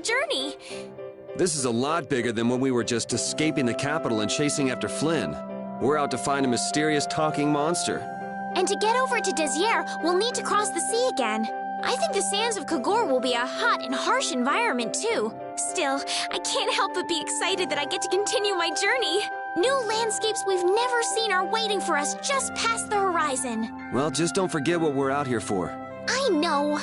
journey. This is a lot bigger than when we were just escaping the capital and chasing after Flynn. We're out to find a mysterious talking monster. And to get over to Desier, we'll need to cross the sea again. I think the sands of Kagor will be a hot and harsh environment, too. Still, I can't help but be excited that I get to continue my journey. New landscapes we've never seen are waiting for us just past the horizon. Well, just don't forget what we're out here for. I know.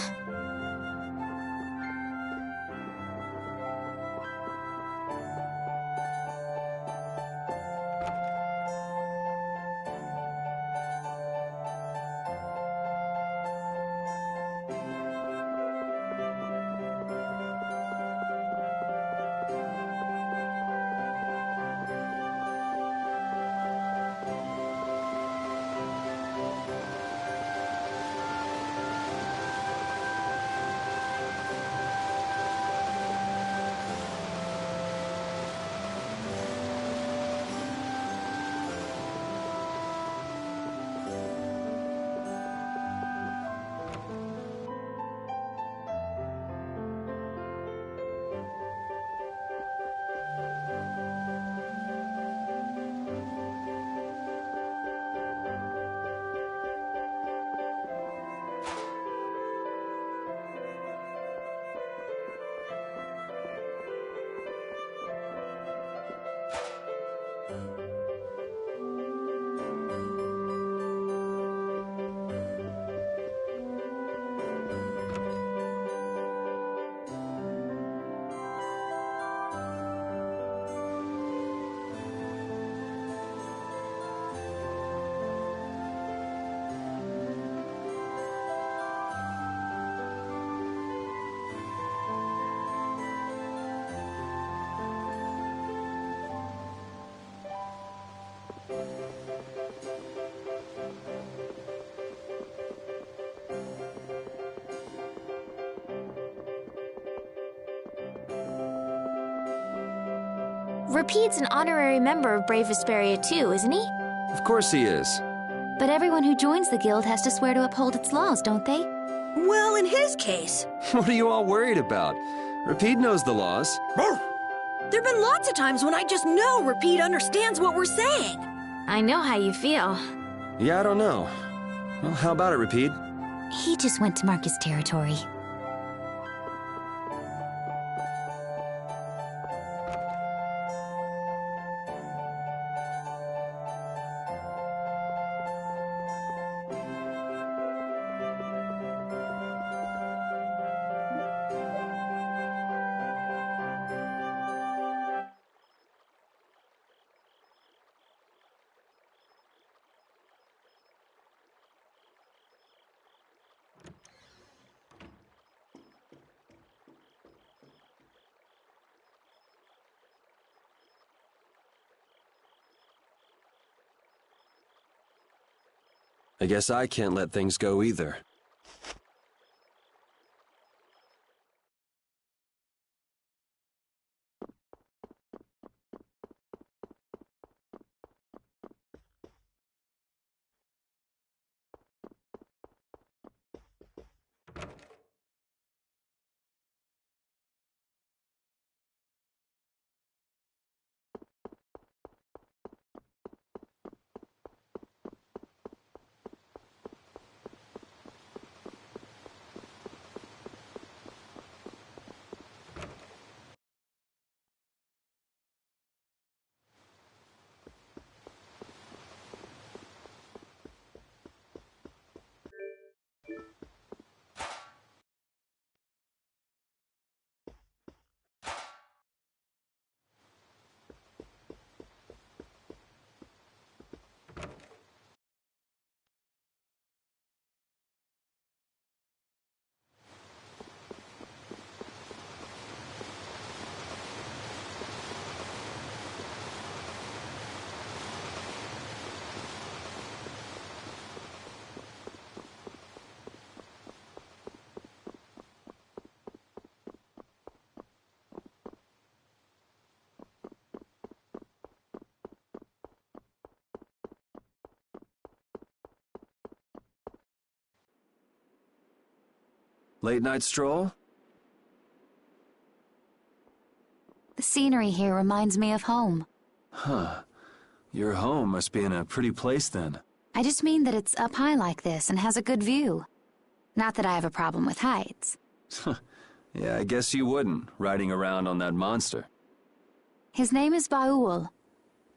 Rapide's an honorary member of Brave Vesperia too, isn't he? Of course he is. But everyone who joins the guild has to swear to uphold its laws, don't they? Well, in his case... What are you all worried about? Rapide knows the laws. There've been lots of times when I just know Rapide understands what we're saying. I know how you feel. Yeah, I don't know. Well, how about it, Rapide? He just went to mark his territory. I guess I can't let things go either. Late night stroll? The scenery here reminds me of home. Huh. Your home must be in a pretty place then. I just mean that it's up high like this and has a good view. Not that I have a problem with heights. Yeah, I guess you wouldn't, riding around on that monster. His name is Baul,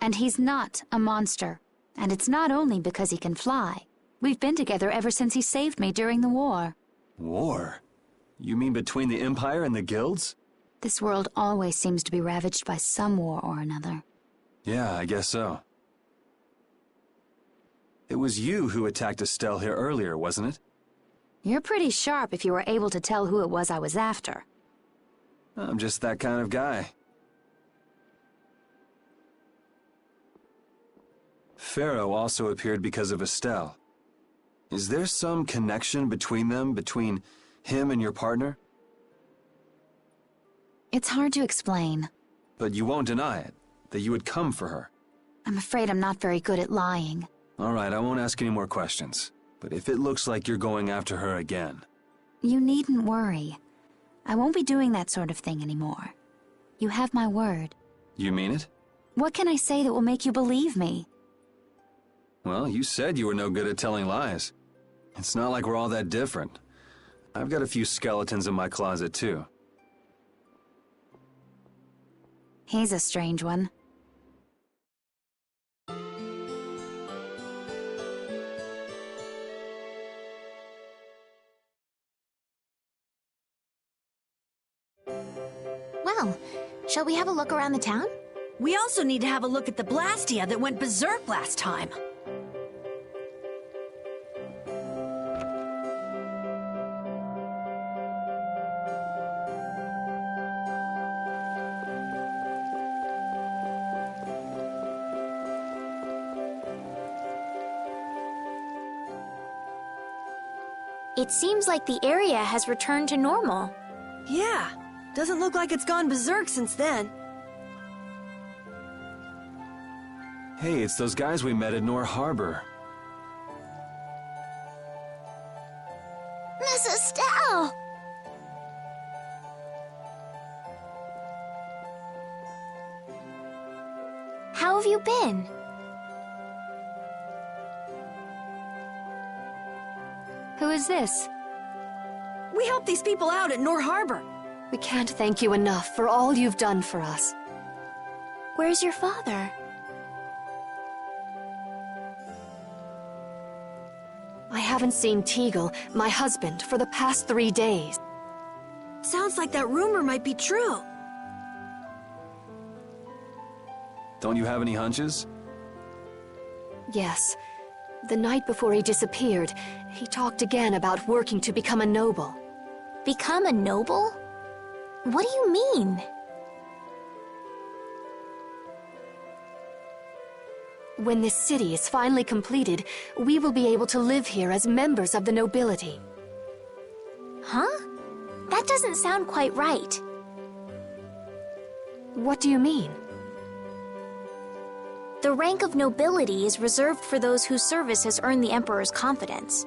and he's not a monster. And it's not only because he can fly. We've been together ever since he saved me during the war. War? You mean between the Empire and the guilds? This world always seems to be ravaged by some war or another. Yeah, I guess so. It was you who attacked Estelle here earlier, wasn't it? You're pretty sharp if you were able to tell who it was I was after. I'm just that kind of guy. Pharaoh also appeared because of Estelle. Is there some connection between them, between him and your partner? It's hard to explain. But you won't deny it, that you would come for her. I'm afraid I'm not very good at lying. All right, I won't ask any more questions. But if it looks like you're going after her again... You needn't worry. I won't be doing that sort of thing anymore. You have my word. You mean it? What can I say that will make you believe me? Well, you said you were no good at telling lies. It's not like we're all that different. I've got a few skeletons in my closet, too. He's a strange one. Well, shall we have a look around the town? We also need to have a look at the Blastia that went berserk last time. It seems like the area has returned to normal. Yeah, doesn't look like it's gone berserk since then. Hey, it's those guys we met at Nor Harbor. Miss Estelle! How have you been? Who is this? We helped these people out at Nor Harbor. We can't thank you enough for all you've done for us. Where's your father? I haven't seen Teagle, my husband, for the past 3 days. Sounds like that rumor might be true. Don't you have any hunches? Yes. The night before he disappeared, he talked again about working to become a noble. Become a noble? What do you mean? When this city is finally completed, we will be able to live here as members of the nobility. Huh? That doesn't sound quite right. What do you mean? The rank of nobility is reserved for those whose service has earned the Emperor's confidence.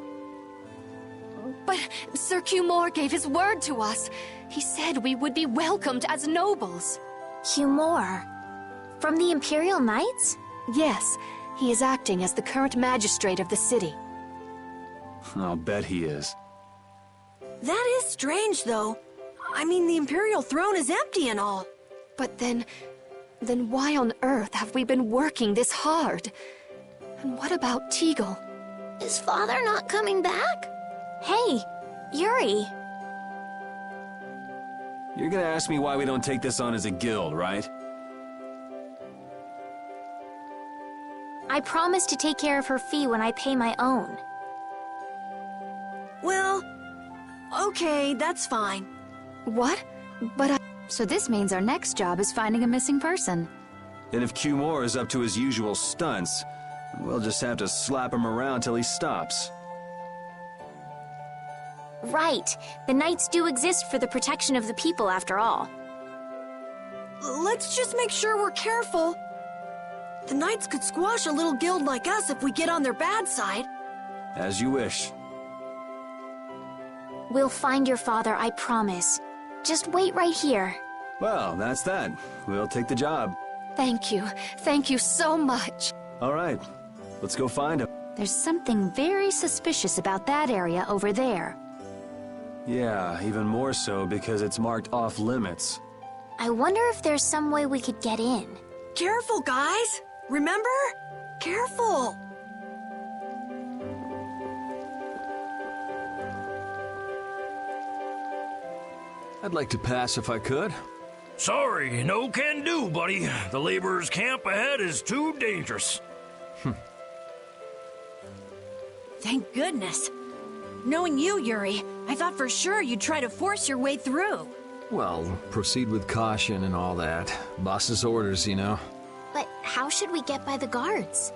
But Sir Cumore gave his word to us. He said we would be welcomed as nobles. Cumore? From the Imperial Knights? Yes, he is acting as the current magistrate of the city. I'll bet he is. That is strange, though. I mean, the Imperial throne is empty and all. But then why on earth have we been working this hard? And what about Teagle? Is father not coming back? Hey, Yuri. You're gonna ask me why we don't take this on as a guild, right? I promise to take care of her fee when I pay my own. Well, okay, that's fine. What? But So this means our next job is finding a missing person. And if Cumore is up to his usual stunts, we'll just have to slap him around till he stops. Right. The Knights do exist for the protection of the people, after all. Let's just make sure we're careful. The Knights could squash a little guild like us if we get on their bad side. As you wish. We'll find your father, I promise. Just wait right here. Well, that's that. We'll take the job. Thank you. Thank you so much. All right, let's go find him. There's something very suspicious about that area over there. Yeah, even more so because it's marked off limits. I wonder if there's some way we could get in. Careful, guys! Remember? Careful! I'd like to pass if I could. Sorry, no can do, buddy. The laborers' camp ahead is too dangerous. Thank goodness. Knowing you, Yuri, I thought for sure you'd try to force your way through. Well, proceed with caution and all that. Boss's orders, you know. But how should we get by the guards?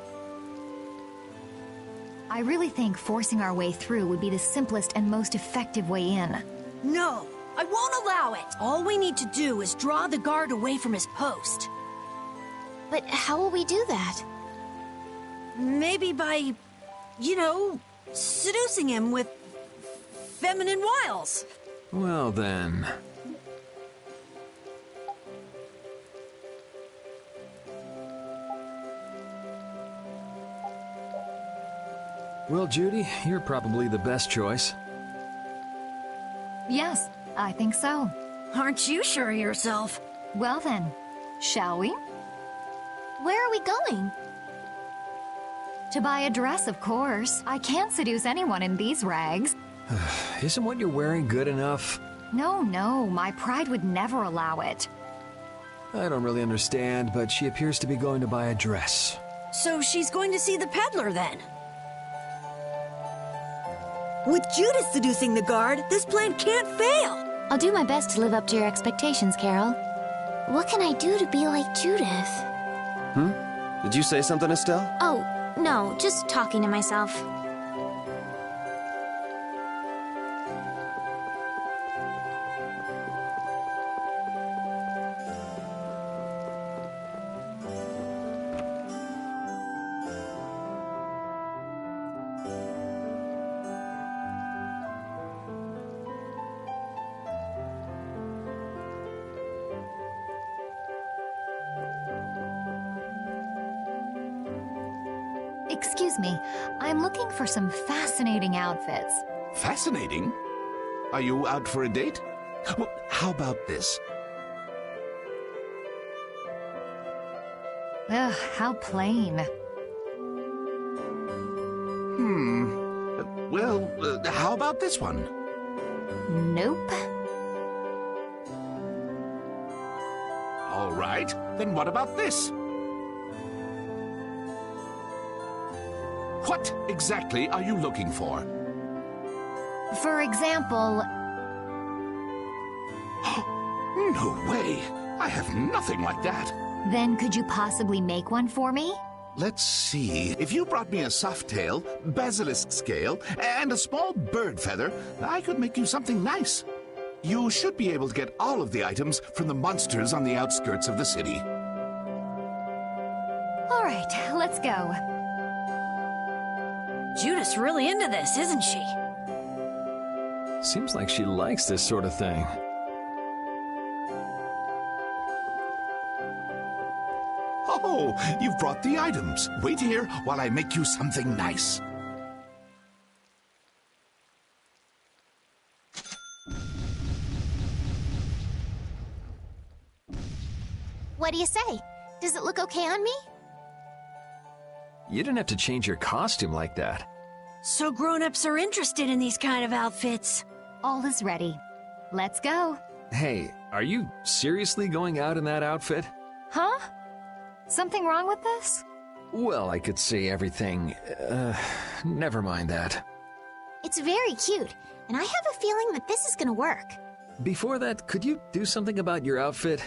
I really think forcing our way through would be the simplest and most effective way in. No, I won't allow it. All we need to do is draw the guard away from his post. But how will we do that? Maybe by, you know, seducing him with feminine wiles. Well then. Well, Judy, you're probably the best choice. Yes, I think so. Aren't you sure of yourself? Well then, shall we? Where are we going? To buy a dress, of course. I can't seduce anyone in these rags. Isn't what you're wearing good enough? No, my pride would never allow it. I don't really understand, but she appears to be going to buy a dress. So she's going to see the peddler then? With Judith seducing the guard, this plan can't fail! I'll do my best to live up to your expectations, Carol. What can I do to be like Judith? Did you say something, Estelle? Oh, no, just talking to myself. Excuse me, I'm looking for some fascinating outfits. Fascinating? Are you out for a date? Well, how about this? Ugh, how plain. Well, how about this one? Nope. All right, then what about this? What exactly are you looking for? For example... No way! I have nothing like that. Then could you possibly make one for me? Let's see. If you brought me a soft tail, basilisk scale, and a small bird feather, I could make you something nice. You should be able to get all of the items from the monsters on the outskirts of the city. All right, let's go. Judith's really into this, isn't she? Seems like she likes this sort of thing. Oh, you've brought the items. Wait here while I make you something nice. What do you say? Does it look okay on me? You didn't have to change your costume like that. So grown-ups are interested in these kind of outfits. All is ready. Let's go. Hey, are you seriously going out in that outfit? Huh? Something wrong with this? Well, I could say everything. Never mind that. It's very cute, and I have a feeling that this is gonna work. Before that, could you do something about your outfit?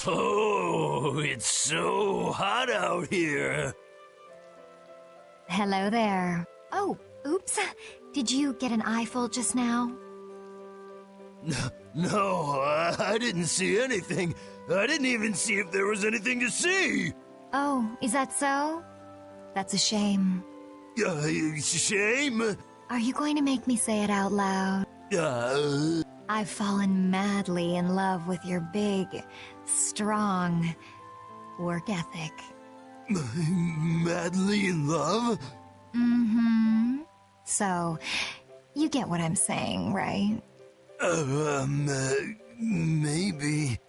Oh, it's so hot out here. Hello there. Oh, oops. Did you get an eyeful just now? No, I didn't see anything. I didn't even see if there was anything to see. Oh, is that so? That's a shame. Shame? Are you going to make me say it out loud? I've fallen madly in love with your big, strong work ethic. Madly in love? Mm-hmm. So, you get what I'm saying, right? Maybe.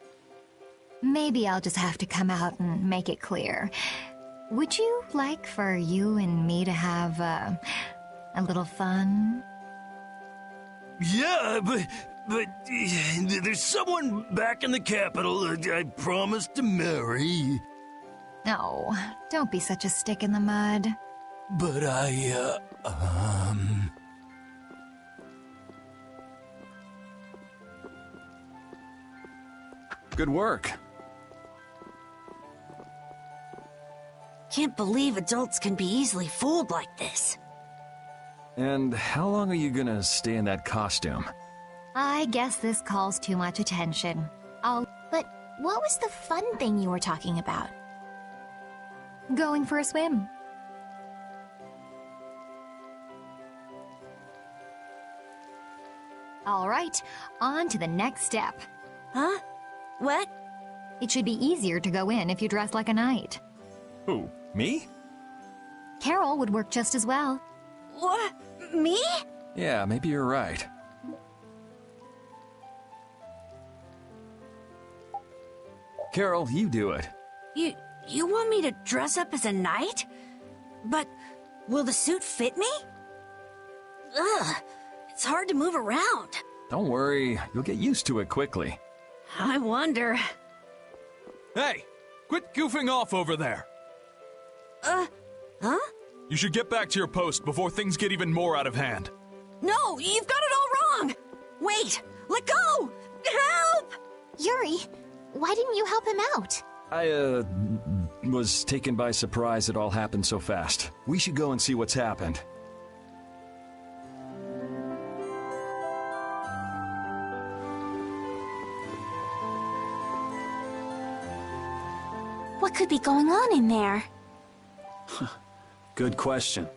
Maybe I'll just have to come out and make it clear. Would you like for you and me to have, a little fun? Yeah, but there's someone back in the capital I promised to marry. No, don't be such a stick in the mud. But Good work. Can't believe adults can be easily fooled like this. And how long are you gonna stay in that costume? I guess this calls too much attention. But what was the fun thing you were talking about? Going for a swim. All right, on to the next step. Huh? What? It should be easier to go in if you dress like a knight. Who, me? Carol would work just as well. What? Me? Yeah, maybe you're right. Carol, you do it. You want me to dress up as a knight? But will the suit fit me? Ugh, it's hard to move around. Don't worry, you'll get used to it quickly. I wonder. Hey, quit goofing off over there. Huh? You should get back to your post before things get even more out of hand. No, you've got it all wrong! Wait, let go! Help! Yuri, why didn't you help him out? I, was taken by surprise it all happened so fast. We should go and see what's happened. What could be going on in there? Good question.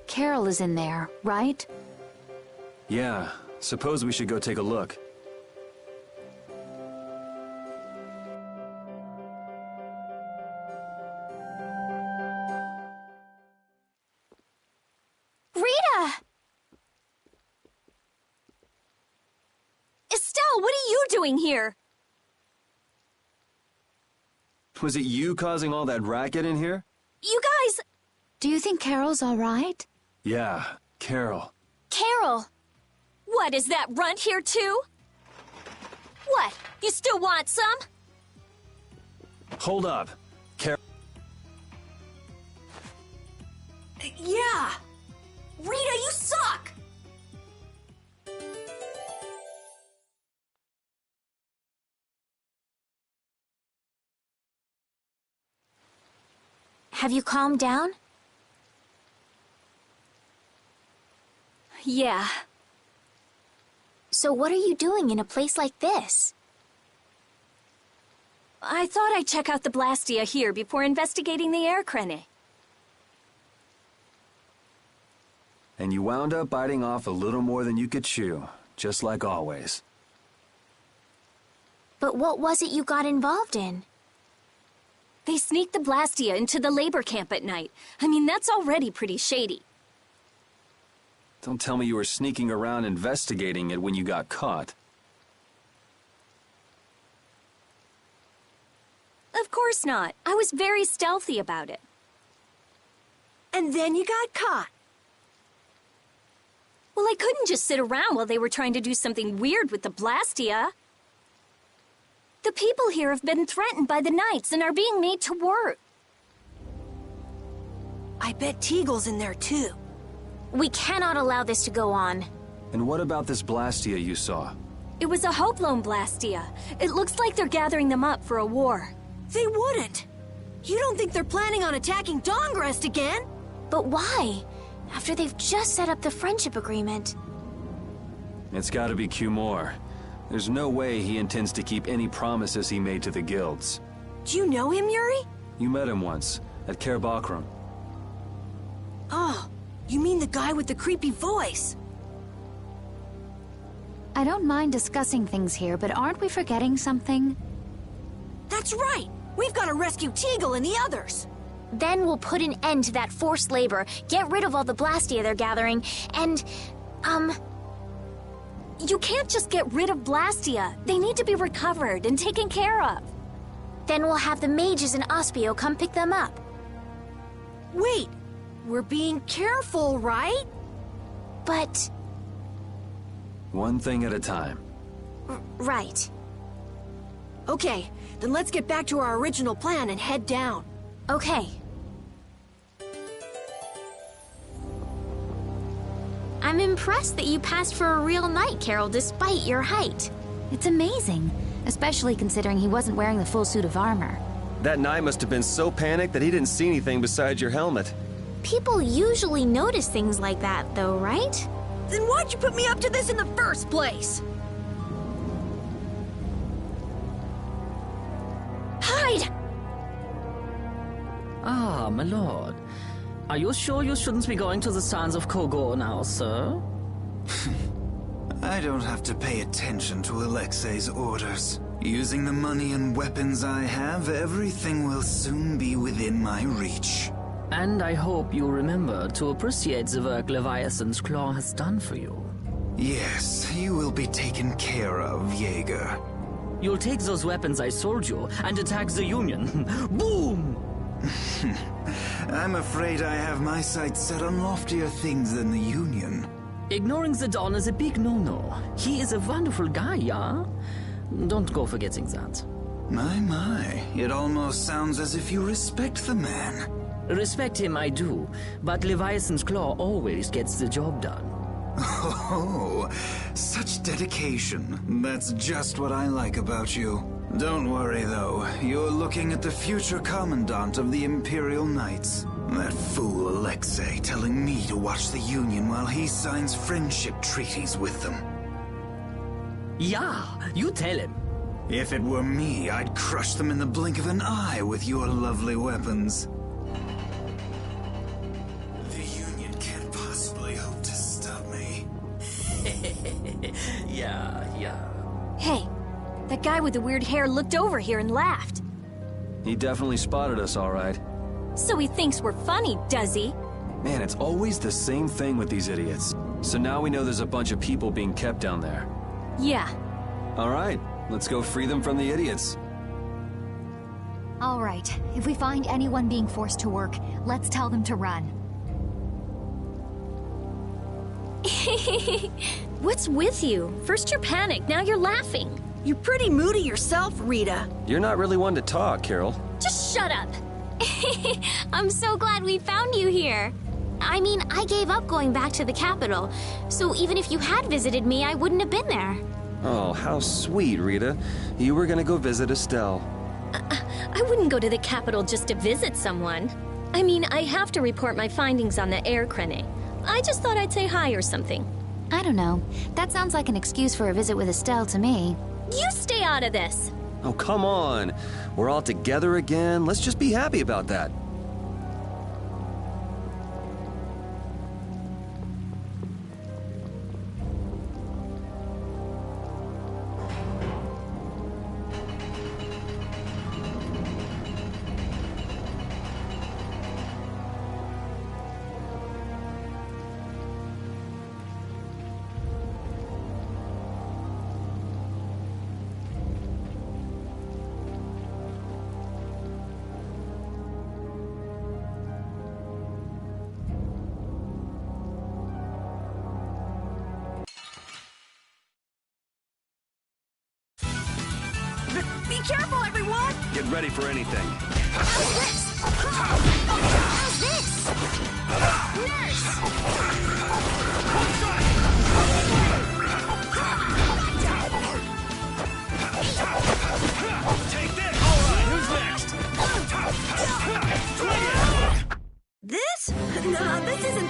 Carol is in there, right? Yeah, suppose we should go take a look. Rita! Estelle, what are you doing here? Was it you causing all that racket in here? You guys... Do you think Carol's all right? Yeah, Carol. Carol! What, is that runt here too? What, you still want some? Hold up. Carol. Yeah! Rita, you suck! Have you calmed down? Yeah. So what are you doing in a place like this? I thought I'd check out the Blastia here before investigating the air crane. And you wound up biting off a little more than you could chew, just like always. But what was it you got involved in? They sneaked the Blastia into the labor camp at night. I mean, that's already pretty shady. Don't tell me you were sneaking around investigating it when you got caught. Of course not. I was very stealthy about it. And then you got caught. Well, I couldn't just sit around while they were trying to do something weird with the Blastia. The people here have been threatened by the Knights and are being made to work. I bet Teagle's in there too. We cannot allow this to go on. And what about this Blastia you saw? It was a Hope Loan Blastia. It looks like they're gathering them up for a war. They wouldn't. You don't think they're planning on attacking Dawngrest again? But why? After they've just set up the friendship agreement. It's gotta be Cumore. There's no way he intends to keep any promises he made to the guilds. Do you know him, Yuri? You met him once, at Kerbakram. Oh, you mean the guy with the creepy voice? I don't mind discussing things here, but aren't we forgetting something? That's right! We've got to rescue Teagle and the others! Then we'll put an end to that forced labor, get rid of all the Blastia they're gathering, and, You can't just get rid of Blastia. They need to be recovered and taken care of. Then we'll have the mages and Ospio come pick them up. Wait! We're being careful, right? But... One thing at a time. Right. Okay, then let's get back to our original plan and head down. Okay. I'm impressed that you passed for a real knight, Carol, despite your height. It's amazing, especially considering he wasn't wearing the full suit of armor. That knight must have been so panicked that he didn't see anything besides your helmet. People usually notice things like that, though, right? Then why'd you put me up to this in the first place? Hide! Ah, my lord. Are you sure you shouldn't be going to the Sands of Kogor now, sir? I don't have to pay attention to Alexei's orders. Using the money and weapons I have, everything will soon be within my reach. And I hope you remember to appreciate the work Leviathan's Claw has done for you. Yes, you will be taken care of, Jaeger. You'll take those weapons I sold you and attack the Union. Boom! I'm afraid I have my sights set on loftier things than the Union. Ignoring the Dawn is a big no-no. He is a wonderful guy, yeah? Don't go forgetting that. My, it almost sounds as if you respect the man. Respect him I do, but Leviathan's Claw always gets the job done. Oh, such dedication. That's just what I like about you. Don't worry, though. You're looking at the future Commandant of the Imperial Knights. That fool Alexei telling me to watch the Union while he signs friendship treaties with them. Yeah, you tell him. If it were me, I'd crush them in the blink of an eye with your lovely weapons. The Union can't possibly hope to stop me. Yeah. Hey, that guy with the weird hair looked over here and laughed. He definitely spotted us, all right. So he thinks we're funny, does he? Man, it's always the same thing with these idiots. So now we know there's a bunch of people being kept down there. Yeah. All right, let's go free them from the idiots. All right, if we find anyone being forced to work, let's tell them to run. What's with you? First you're panicked, now you're laughing. You're pretty moody yourself, Rita. You're not really one to talk, Carol. Just shut up. I'm so glad we found you here. I mean, I gave up going back to the capital, so even if you had visited me, I wouldn't have been there. Oh, how sweet, Rita. You were gonna go visit Estelle. I wouldn't go to the capital just to visit someone. I mean, I have to report my findings on the air crane. I just thought I'd say hi or something. I don't know. That sounds like an excuse for a visit with Estelle to me. You stay out of this. Oh, come on. We're all together again. Let's just be happy about that. Be careful, everyone! Get ready for anything. How's this? How's this? Take this! All right, who's next? No, this isn't...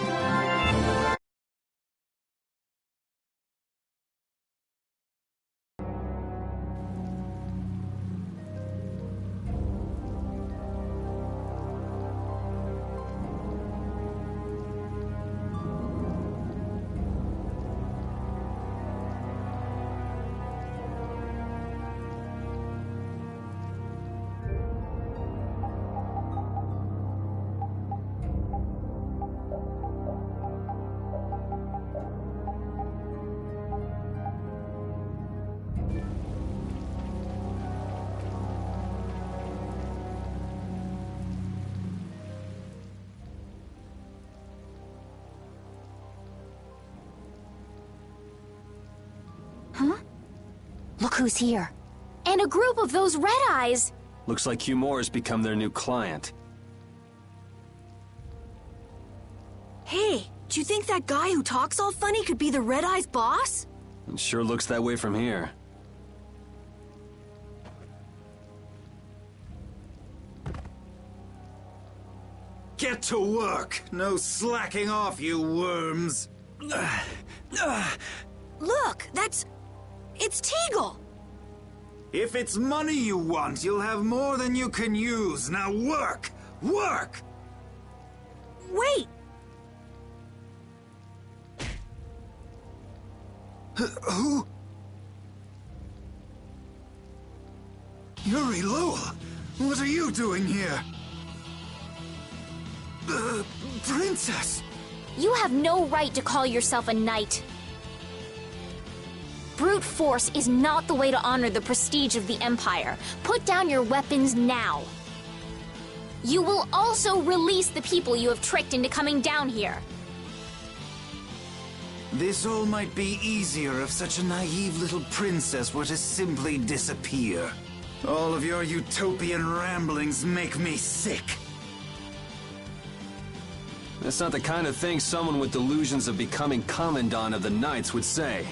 Look who's here. And a group of those red eyes. Looks like Hugh Moore has become their new client. Hey, do you think that guy who talks all funny could be the Red Eye's boss? It sure looks that way from here. Get to work! No slacking off, you worms! Look, it's Teagle! If it's money you want, you'll have more than you can use. Now work! Work! Wait! Who? Yuri Lowell! What are you doing here? Princess! You have no right to call yourself a knight. Brute force is not the way to honor the prestige of the Empire. Put down your weapons now. You will also release the people you have tricked into coming down here. This all might be easier if such a naive little princess were to simply disappear. All of your utopian ramblings make me sick. That's not the kind of thing someone with delusions of becoming Commandant of the Knights would say.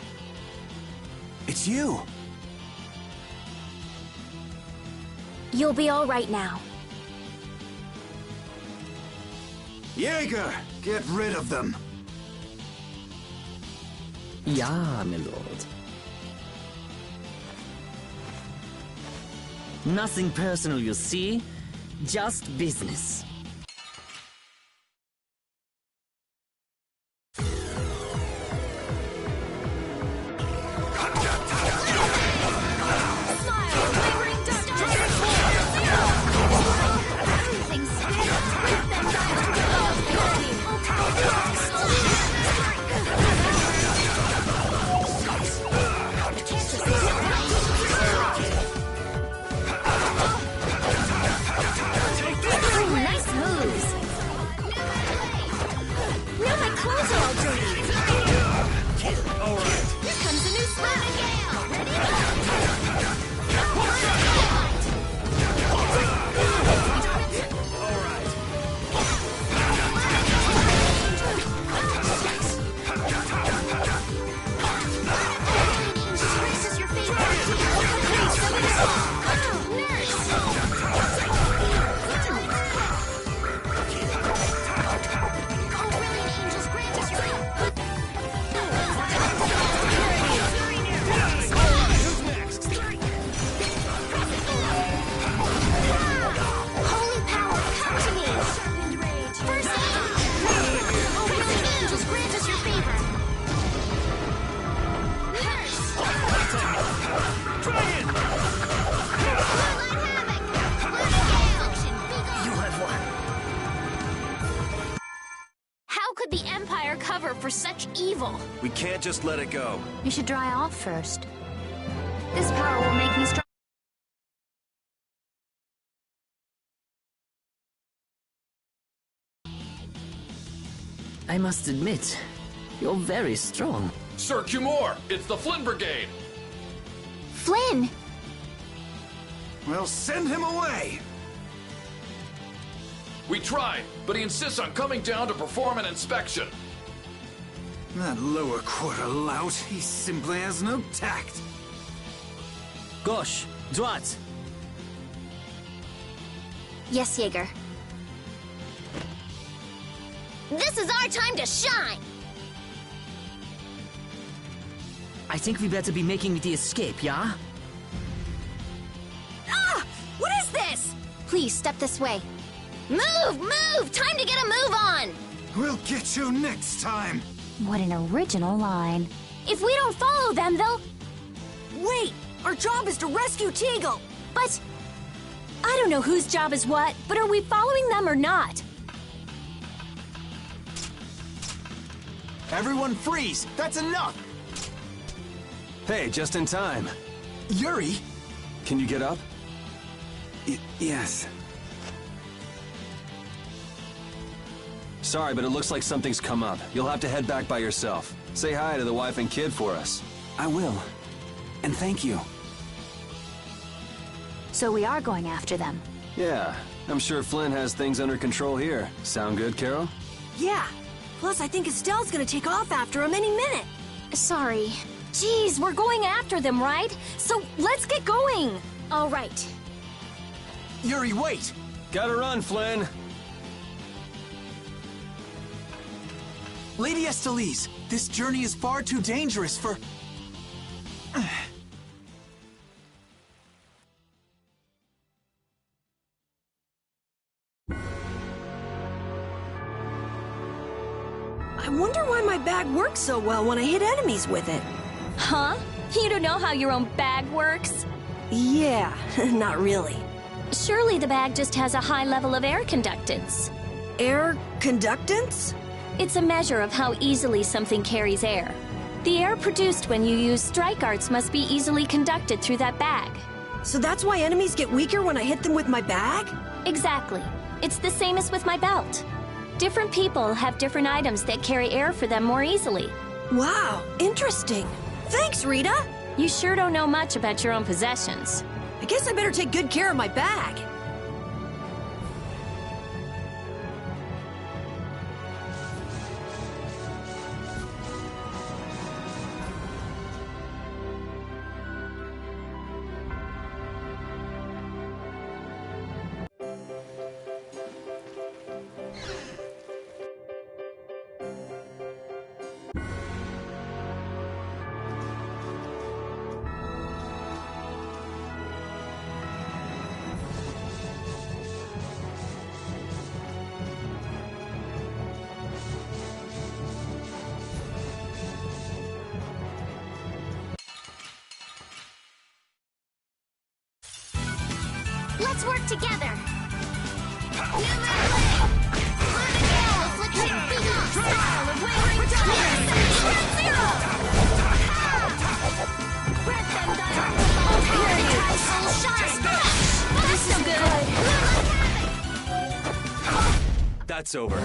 It's you! You'll be all right now. Jaeger, get rid of them! Ja, my lord. Nothing personal, you see? Just business. For such evil. We can't just let it go. You should dry off first. This power will make me strong. I must admit, you're very strong. Sir Cumore, it's the Flynn Brigade! Flynn! Well, send him away! We tried, but he insists on coming down to perform an inspection. That lower quarter lout, he simply has no tact. Gosh, droite! Yes, Jaeger. This is our time to shine! I think we better be making the escape, yeah? Ah! What is this? Please, step this way. Move! Move! Time to get a move on! We'll get you next time! What an original line. If we don't follow them, they'll... Wait! Our job is to rescue Teagle! But... I don't know whose job is what, but are we following them or not? Everyone freeze! That's enough! Hey, just in time. Yuri! Can you get up? Yes. Sorry, but it looks like something's come up. You'll have to head back by yourself. Say hi to the wife and kid for us. I will. And thank you. So we are going after them. Yeah, I'm sure Flynn has things under control here. Sound good, Carol? Yeah. Plus, I think Estelle's gonna take off after him any minute. Sorry. Geez, we're going after them, right? So let's get going! All right. Yuri, wait! Gotta run, Flynn! Lady Estellise, this journey is far too dangerous for... I wonder why my bag works so well when I hit enemies with it. Huh? You don't know how your own bag works? Yeah, not really. Surely the bag just has a high level of air conductance. Air conductance? It's a measure of how easily something carries air. The air produced when you use strike arts must be easily conducted through that bag. So that's why enemies get weaker when I hit them with my bag? Exactly. It's the same as with my belt. Different people have different items that carry air for them more easily. Wow, interesting. Thanks, Rita! You sure don't know much about your own possessions. I guess I better take good care of my bag. Let's work together. Affliction, be gone. Style of wavering zero. Grant them thy period. Shine. This is good. That's over.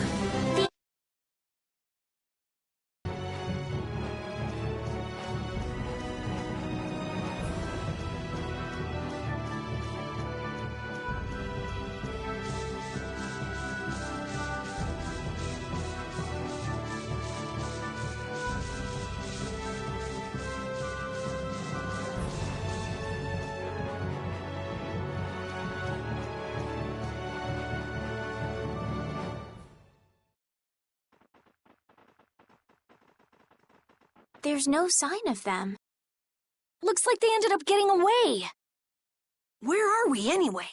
There's no sign of them. Looks like they ended up getting away. Where are we, anyway?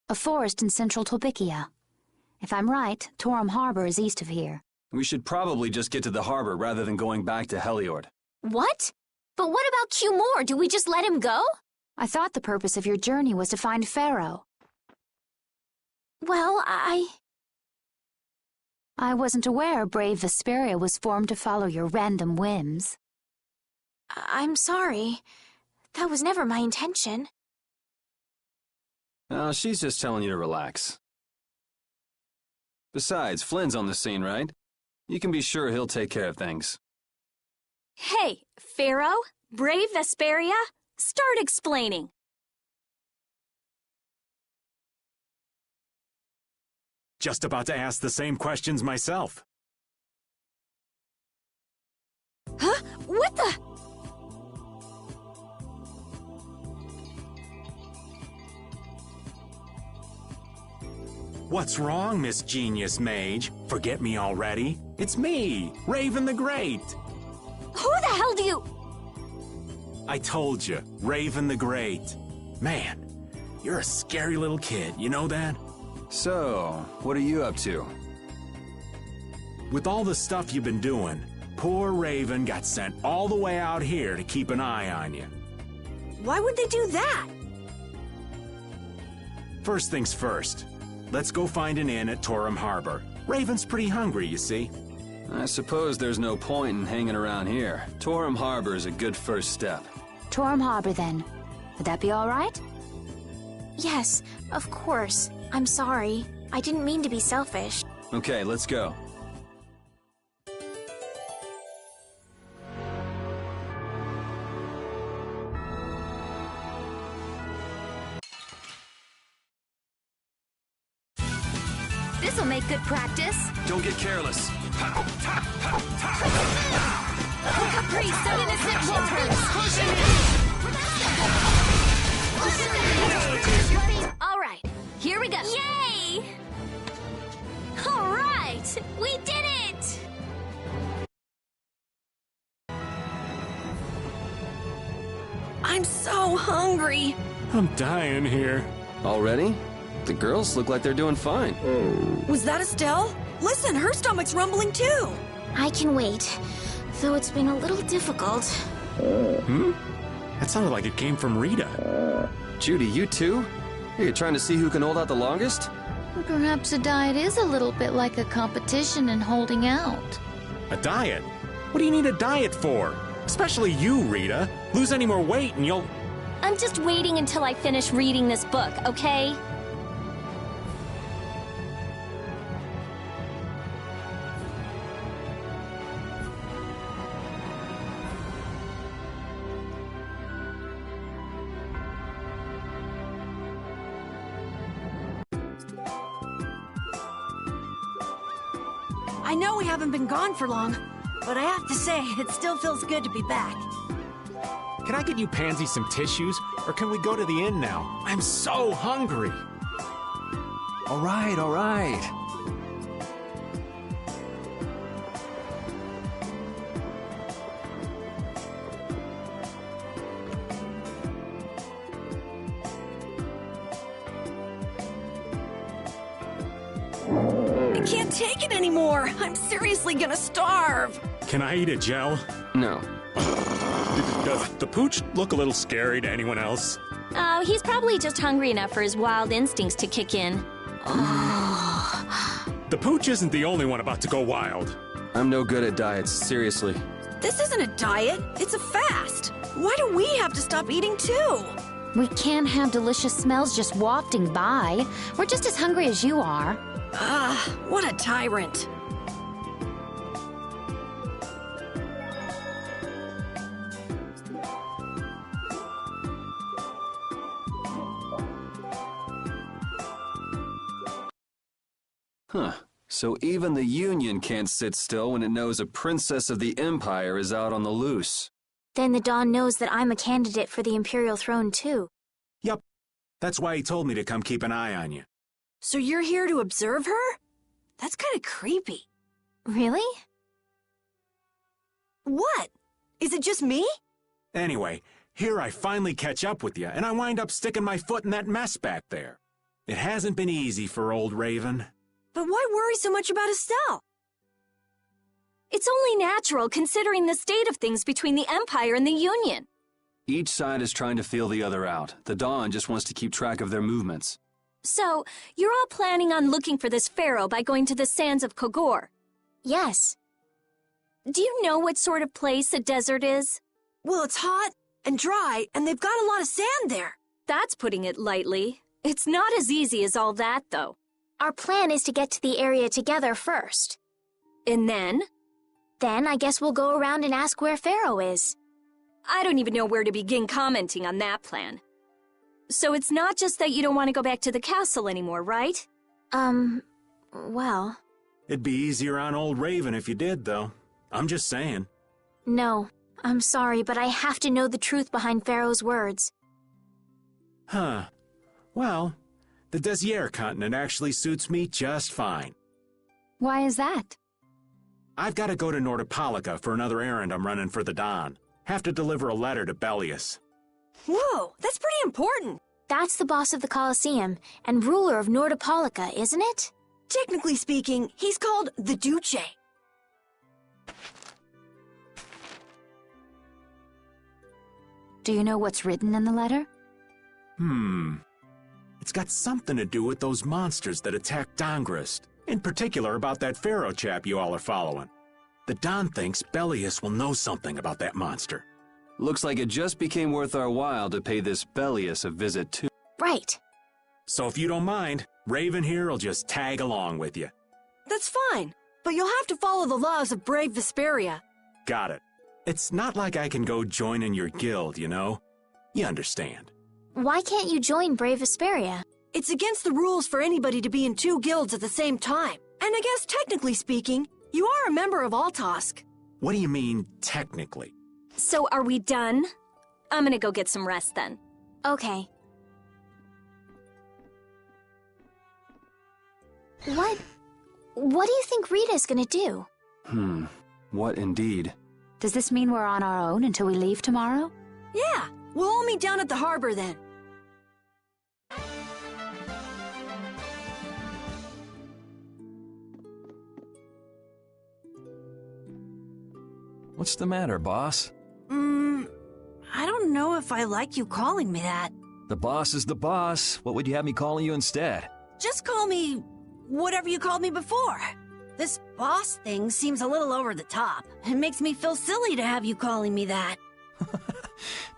A forest in central Tolbikia. If I'm right, Torum Harbor is east of here. We should probably just get to the harbor rather than going back to Heliord. What? But what about Q-More? Do we just let him go? I thought the purpose of your journey was to find Pharaoh. Well, I wasn't aware brave Vesperia was formed to follow your random whims. I'm sorry. That was never my intention. Oh, she's just telling you to relax. Besides, Flynn's on the scene, right? You can be sure he'll take care of things. Hey, Pharaoh, brave Vesperia, start explaining. Just about to ask the same questions myself. Huh? What the? What's wrong, Miss Genius Mage? Forget me already? It's me, Raven the Great. Who the hell do you... I told you, Raven the Great. Man, you're a scary little kid, you know that? So, what are you up to? With all the stuff you've been doing, poor Raven got sent all the way out here to keep an eye on you. Why would they do that? First things first, let's go find an inn at Torum Harbor. Raven's pretty hungry, you see. I suppose there's no point in hanging around here. Torum Harbor is a good first step. Torum Harbor, then. Would that be all right? Yes, of course. I'm sorry. I didn't mean to be selfish. Okay, let's go. This'll make good practice. Don't get careless. Capri, so innocent children! All right, here we go. Yay! All right, we did it! I'm so hungry. I'm dying here. Already? The girls look like they're doing fine. Was that Estelle? Listen, her stomach's rumbling too. I can wait, though it's been a little difficult. Hmm? That sounded like it came from Rita. Judy, you too? You're trying to see who can hold out the longest? Perhaps a diet is a little bit like a competition in holding out. A diet? What do you need a diet for? Especially you, Rita. Lose any more weight and you'll... I'm just waiting until I finish reading this book, okay? I know we haven't been gone for long, but I have to say, it still feels good to be back. Can I get you Pansy some tissues? Or can we go to the inn now? I'm so hungry. All right, all right. I can't take it anymore. I'm seriously gonna starve. Can I eat a gel? No. Does the pooch look a little scary to anyone else? Oh, he's probably just hungry enough for his wild instincts to kick in. The pooch isn't the only one about to go wild. I'm no good at diets, seriously. This isn't a diet, it's a fast. Why do we have to stop eating too? We can't have delicious smells just wafting by. We're just as hungry as you are. Ah, what a tyrant. Huh. So even the Union can't sit still when it knows a princess of the Empire is out on the loose. Then the Dawn knows that I'm a candidate for the Imperial throne too. Yup. That's why he told me to come keep an eye on you. So you're here to observe her? That's kind of creepy. Really? What? Is it just me? Anyway, here I finally catch up with you, and I wind up sticking my foot in that mess back there. It hasn't been easy for old Raven. But why worry so much about Estelle? It's only natural considering the state of things between the Empire and the Union. Each side is trying to feel the other out. The Dawn just wants to keep track of their movements. So, you're all planning on looking for this pharaoh by going to the sands of Kogor? Yes. Do you know what sort of place a desert is? Well, it's hot and dry, and they've got a lot of sand there. That's putting it lightly. It's not as easy as all that, though. Our plan is to get to the area together first. And then? Then I guess we'll go around and ask where Pharaoh is. I don't even know where to begin commenting on that plan. So it's not just that you don't want to go back to the castle anymore, right? Well... It'd be easier on old Raven if you did, though. I'm just saying. No, I'm sorry, but I have to know the truth behind Pharaoh's words. Huh. Well, The Desier continent actually suits me just fine. Why is that? I've got to go to Nordopolica for another errand I'm running for the Don. Have to deliver a letter to Bellius. Whoa, that's pretty important. That's the boss of the Colosseum and ruler of Nordopolica, isn't it? Technically speaking, he's called the Duce. Do you know what's written in the letter? It's got something to do with those monsters that attacked Dongrist. In particular about that pharaoh chap you all are following. The Don thinks Bellius will know something about that monster. Looks like it just became worth our while to pay this Bellius a visit too. Right. So if you don't mind, Raven here will just tag along with you. That's fine, but you'll have to follow the laws of brave Vesperia. Got it. It's not like I can go join in your guild, you know? You understand. Why can't you join Brave Vesperia? It's against the rules for anybody to be in 2 guilds at the same time. And I guess technically speaking, you are a member of Altosk. What do you mean, technically? So are we done? I'm gonna go get some rest then. Okay. What do you think Rita's gonna do? What indeed? Does this mean we're on our own until we leave tomorrow? Yeah, we'll all meet down at the harbor then. What's the matter, boss? I don't know if I like you calling me that. The boss is the boss. What would you have me calling you instead? Just call me whatever you called me before. This boss thing seems a little over the top. It makes me feel silly to have you calling me that.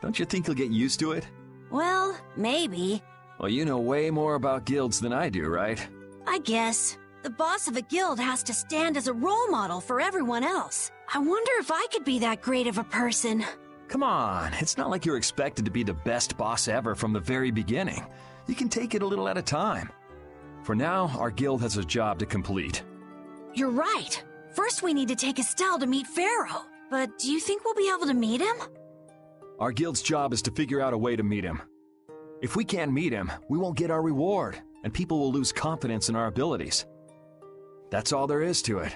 Don't you think you'll get used to it? Well, maybe. Well, you know way more about guilds than I do, right? I guess. The boss of a guild has to stand as a role model for everyone else. I wonder if I could be that great of a person. Come on, it's not like you're expected to be the best boss ever from the very beginning. You can take it a little at a time. For now, our guild has a job to complete. You're right. First we need to take Estelle to meet Pharaoh. But do you think we'll be able to meet him? Our guild's job is to figure out a way to meet him. If we can't meet him, we won't get our reward, and people will lose confidence in our abilities. That's all there is to it.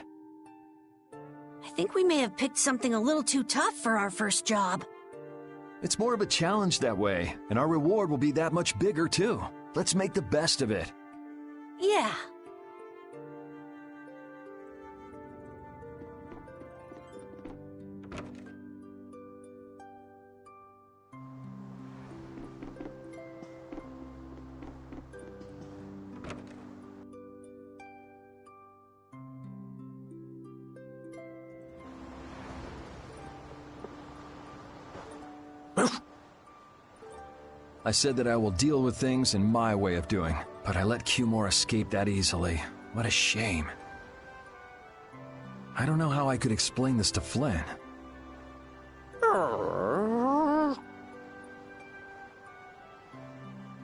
I think we may have picked something a little too tough for our first job. It's more of a challenge that way, and our reward will be that much bigger too. Let's make the best of it. Yeah. I said that I will deal with things in my way of doing, but I let Cumore escape that easily. What a shame. I don't know how I could explain this to Flynn.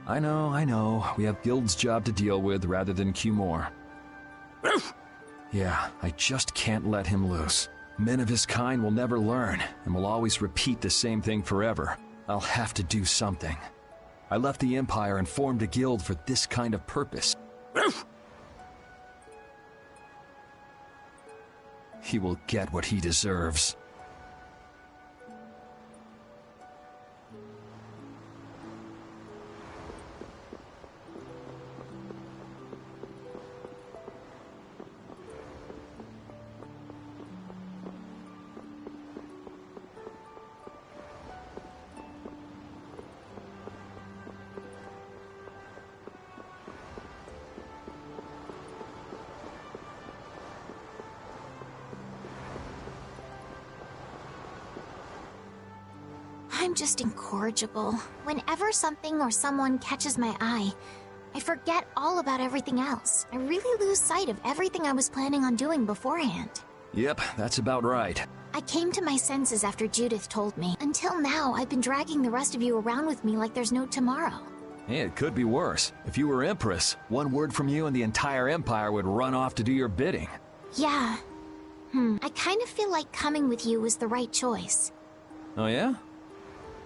I know. We have Guild's job to deal with rather than Cumore. Yeah, I just can't let him loose. Men of his kind will never learn, and will always repeat the same thing forever. I'll have to do something. I left the Empire and formed a guild for this kind of purpose. He will get what he deserves. I'm just incorrigible. Whenever something or someone catches my eye, I forget all about everything else. I really lose sight of everything I was planning on doing beforehand. Yep, that's about right. I came to my senses after Judith told me. Until now, I've been dragging the rest of you around with me like there's no tomorrow. Hey, it could be worse. If you were Empress, one word from you and the entire Empire would run off to do your bidding. Yeah. I kind of feel like coming with you was the right choice. Oh yeah?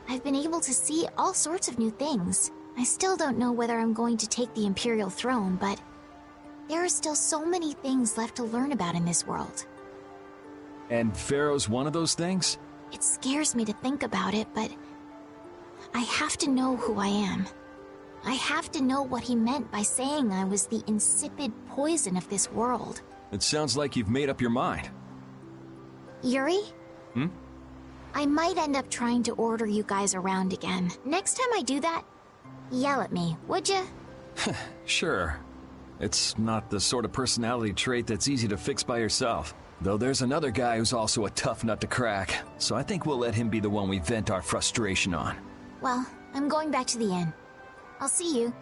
I've been able to see all sorts of new things. I still don't know whether I'm going to take the Imperial throne, but there are still so many things left to learn about in this world. And Pharaoh's one of those things? It scares me to think about it, but I have to know who I am. I have to know what he meant by saying I was the insipid poison of this world. It sounds like you've made up your mind. Yuri? Hmm? I might end up trying to order you guys around again. Next time I do that, yell at me, would ya? Sure. It's not the sort of personality trait that's easy to fix by yourself. Though there's another guy who's also a tough nut to crack, so I think we'll let him be the one we vent our frustration on. Well, I'm going back to the inn. I'll see you.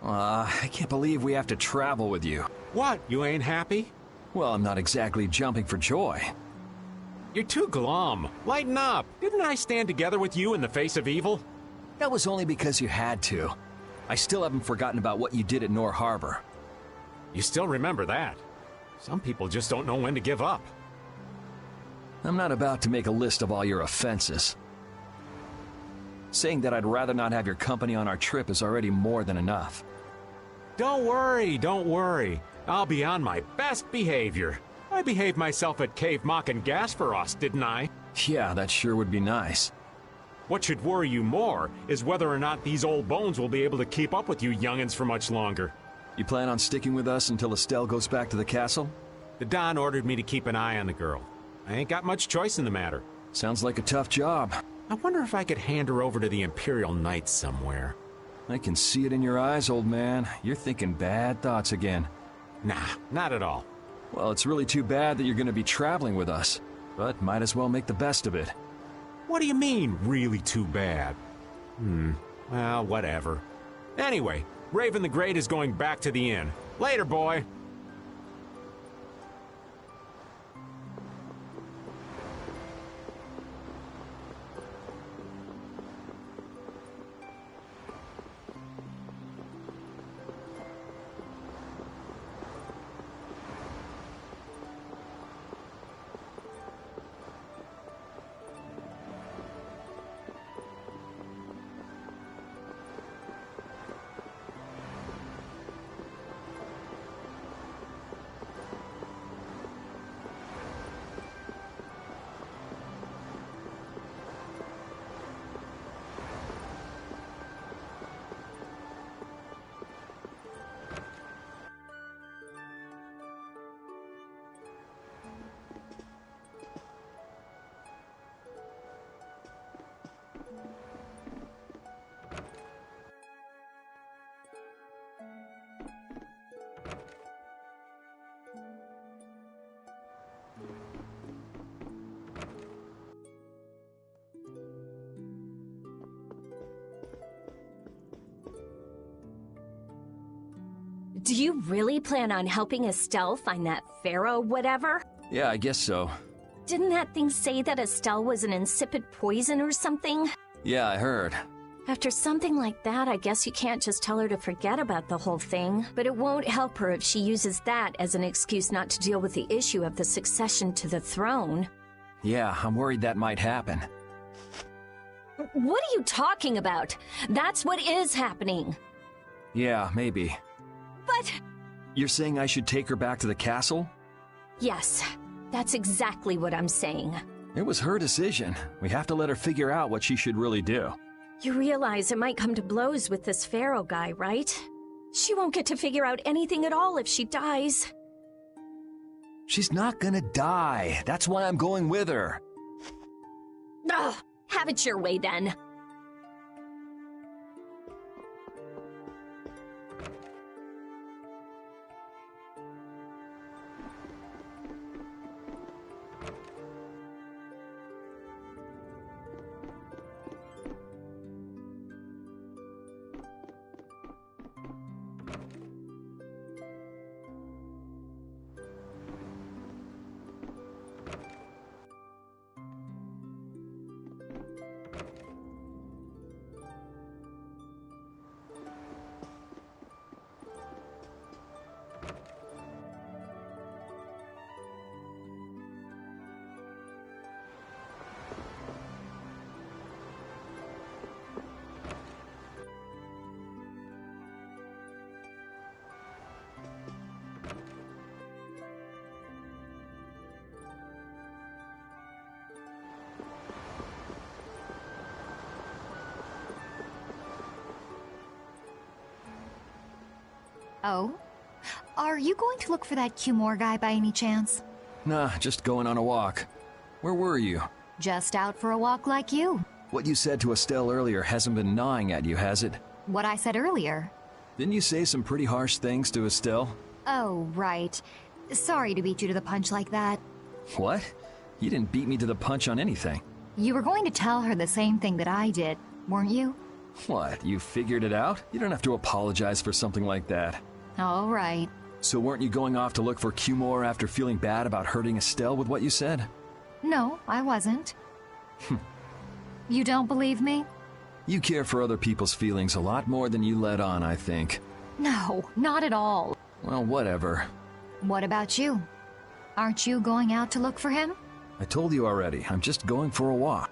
I can't believe we have to travel with you. What, you ain't happy? Well, I'm not exactly jumping for joy. You're too glum. Lighten up. Didn't I stand together with you in the face of evil? That was only because you had to. I still haven't forgotten about what you did at Nor Harbor. You still remember that. Some people just don't know when to give up. I'm not about to make a list of all your offenses. Saying that I'd rather not have your company on our trip is already more than enough. Don't worry, don't worry. I'll be on my best behavior. I behaved myself at Cave Mock and Gasperos, didn't I? Yeah, that sure would be nice. What should worry you more is whether or not these old bones will be able to keep up with you youngins for much longer. You plan on sticking with us until Estelle goes back to the castle? The Don ordered me to keep an eye on the girl. I ain't got much choice in the matter. Sounds like a tough job. I wonder if I could hand her over to the Imperial Knights somewhere. I can see it in your eyes, old man. You're thinking bad thoughts again. Nah, not at all. Well, it's really too bad that you're going to be traveling with us, but might as well make the best of it. What do you mean, really too bad? Well, whatever. Anyway, Raven the Great is going back to the inn. Later, boy. Do you really plan on helping Estelle find that pharaoh whatever? Yeah, I guess so. Didn't that thing say that Estelle was an insipid poison or something? Yeah, I heard. After something like that, I guess you can't just tell her to forget about the whole thing. But it won't help her if she uses that as an excuse not to deal with the issue of the succession to the throne. Yeah, I'm worried that might happen. What are you talking about? That's what is happening. Yeah, maybe. But... You're saying I should take her back to the castle? Yes, that's exactly what I'm saying. It was her decision. We have to let her figure out what she should really do. You realize it might come to blows with this pharaoh guy, right? She won't get to figure out anything at all if she dies. She's not gonna die. That's why I'm going with her. Ugh, have it your way then. Oh? Are you going to look for that Cumore guy by any chance? Nah, just going on a walk. Where were you? Just out for a walk like you. What you said to Estelle earlier hasn't been gnawing at you, has it? What I said earlier. Didn't you say some pretty harsh things to Estelle? Oh, right. Sorry to beat you to the punch like that. What? You didn't beat me to the punch on anything. You were going to tell her the same thing that I did, weren't you? What, you figured it out? You don't have to apologize for something like that. All right. So weren't you going off to look for Cumore after feeling bad about hurting Estelle with what you said? No, I wasn't. You don't believe me? You care for other people's feelings a lot more than you let on, I think. No, not at all. Well, whatever. What about you? Aren't you going out to look for him? I told you already, I'm just going for a walk.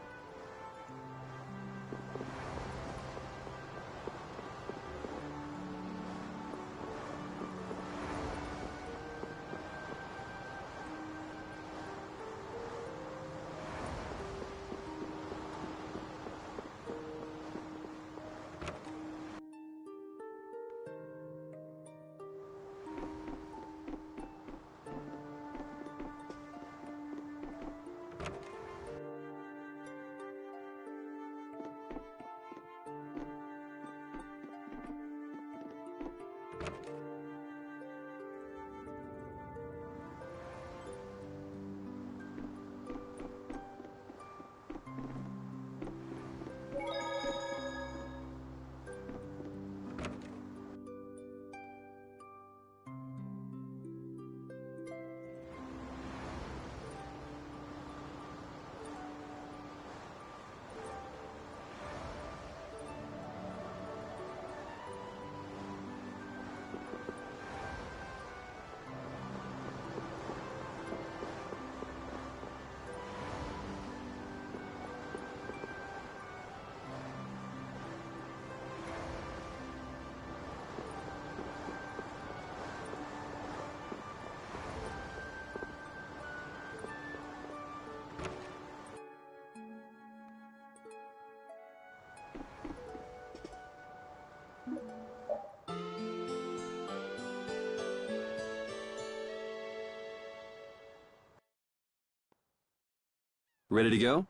Ready to go?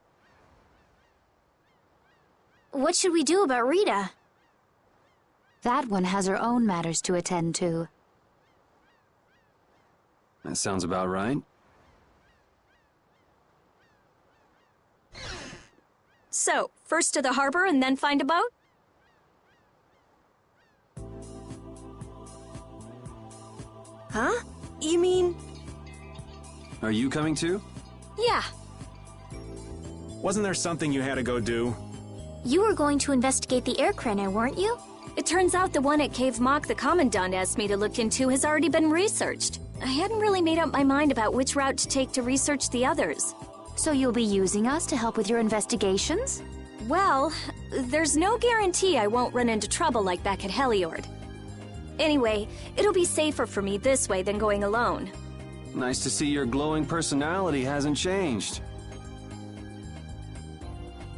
What should we do about Rita? That one has her own matters to attend to. That sounds about right. So, first to the harbor and then find a boat? Huh? You mean... Are you coming too? Yeah. Wasn't there something you had to go do? You were going to investigate the air craner, weren't you? It turns out the one at Cave Mock the Commandant asked me to look into has already been researched. I hadn't really made up my mind about which route to take to research the others. So you'll be using us to help with your investigations? Well, there's no guarantee I won't run into trouble like back at Heliord. Anyway, it'll be safer for me this way than going alone. Nice to see your glowing personality hasn't changed.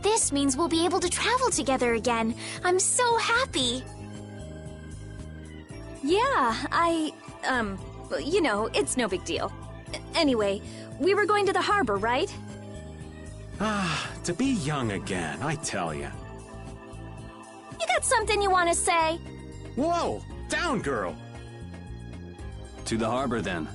This means we'll be able to travel together again. I'm so happy. Yeah, you know, it's no big deal. Anyway, we were going to the harbor, right? Ah, to be young again, I tell ya. You got something you want to say? Whoa! Down, girl! To the harbor, then.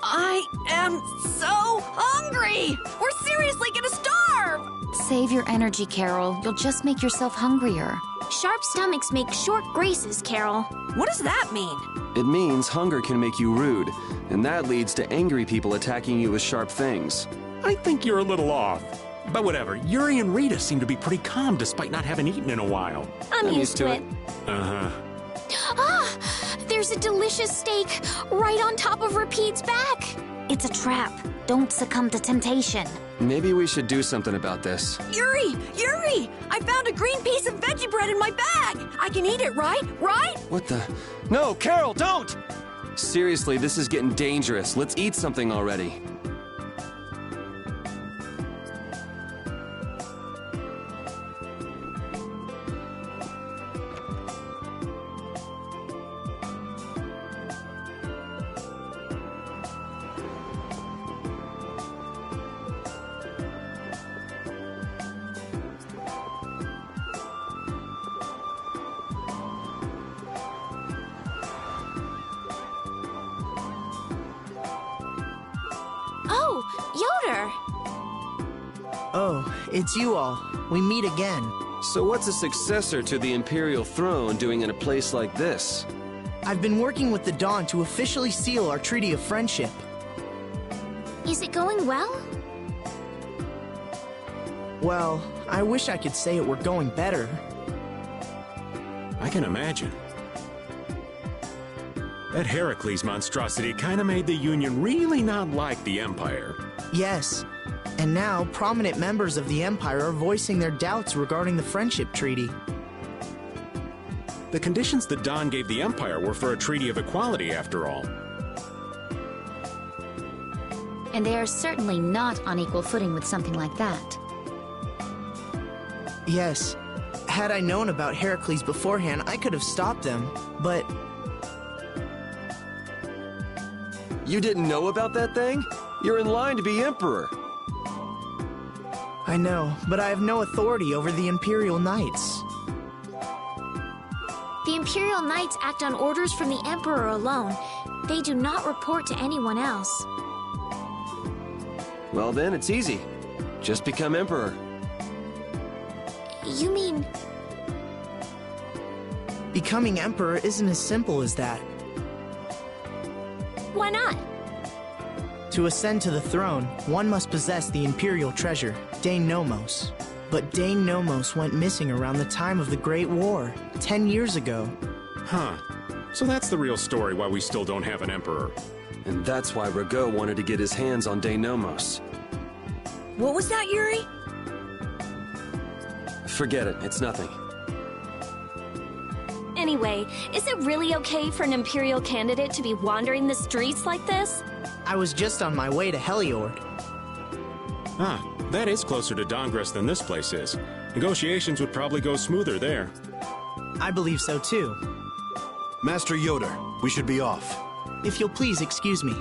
I am so hungry! We're seriously gonna starve! Save your energy, Carol. You'll just make yourself hungrier. Sharp stomachs make short graces, Carol. What does that mean? It means hunger can make you rude, and that leads to angry people attacking you with sharp things. I think you're a little off. But whatever, Yuri and Rita seem to be pretty calm despite not having eaten in a while. I'm used to it. Uh-huh. Ah! There's a delicious steak right on top of Repeat's back. It's a trap. Don't succumb to temptation. Maybe we should do something about this. Yuri! Yuri! I found a green piece of veggie bread in my bag! I can eat it, right? Right? What the? No, Carol, don't! Seriously, this is getting dangerous. Let's eat something already. Oh, it's you all. We meet again. So what's a successor to the Imperial throne doing in a place like this? I've been working with the Dawn to officially seal our Treaty of Friendship. Is it going well? Well, I wish I could say it were going better. I can imagine. That Heracles monstrosity kinda made the Union really not like the Empire. Yes. And now, prominent members of the Empire are voicing their doubts regarding the Friendship Treaty. The conditions the Dawn gave the Empire were for a treaty of equality, after all. And they are certainly not on equal footing with something like that. Yes. Had I known about Heracles beforehand, I could have stopped them, but... You didn't know about that thing? You're in line to be Emperor. I know, but I have no authority over the Imperial Knights. The Imperial Knights act on orders from the Emperor alone. They do not report to anyone else. Well then, it's easy. Just become Emperor. You mean... Becoming Emperor isn't as simple as that. Why not? To ascend to the throne, one must possess the Imperial treasure, Dane Nomos. But Dane Nomos went missing around the time of the Great War, 10 years ago. Huh. So that's the real story why we still don't have an Emperor. And that's why Rago wanted to get his hands on Dane Nomos. What was that, Yuri? Forget it, it's nothing. Anyway, is it really okay for an Imperial candidate to be wandering the streets like this? I was just on my way to Heliord. Ah, that is closer to Dongress than this place is. Negotiations would probably go smoother there. I believe so too. Master Yoder, we should be off. If you'll please excuse me.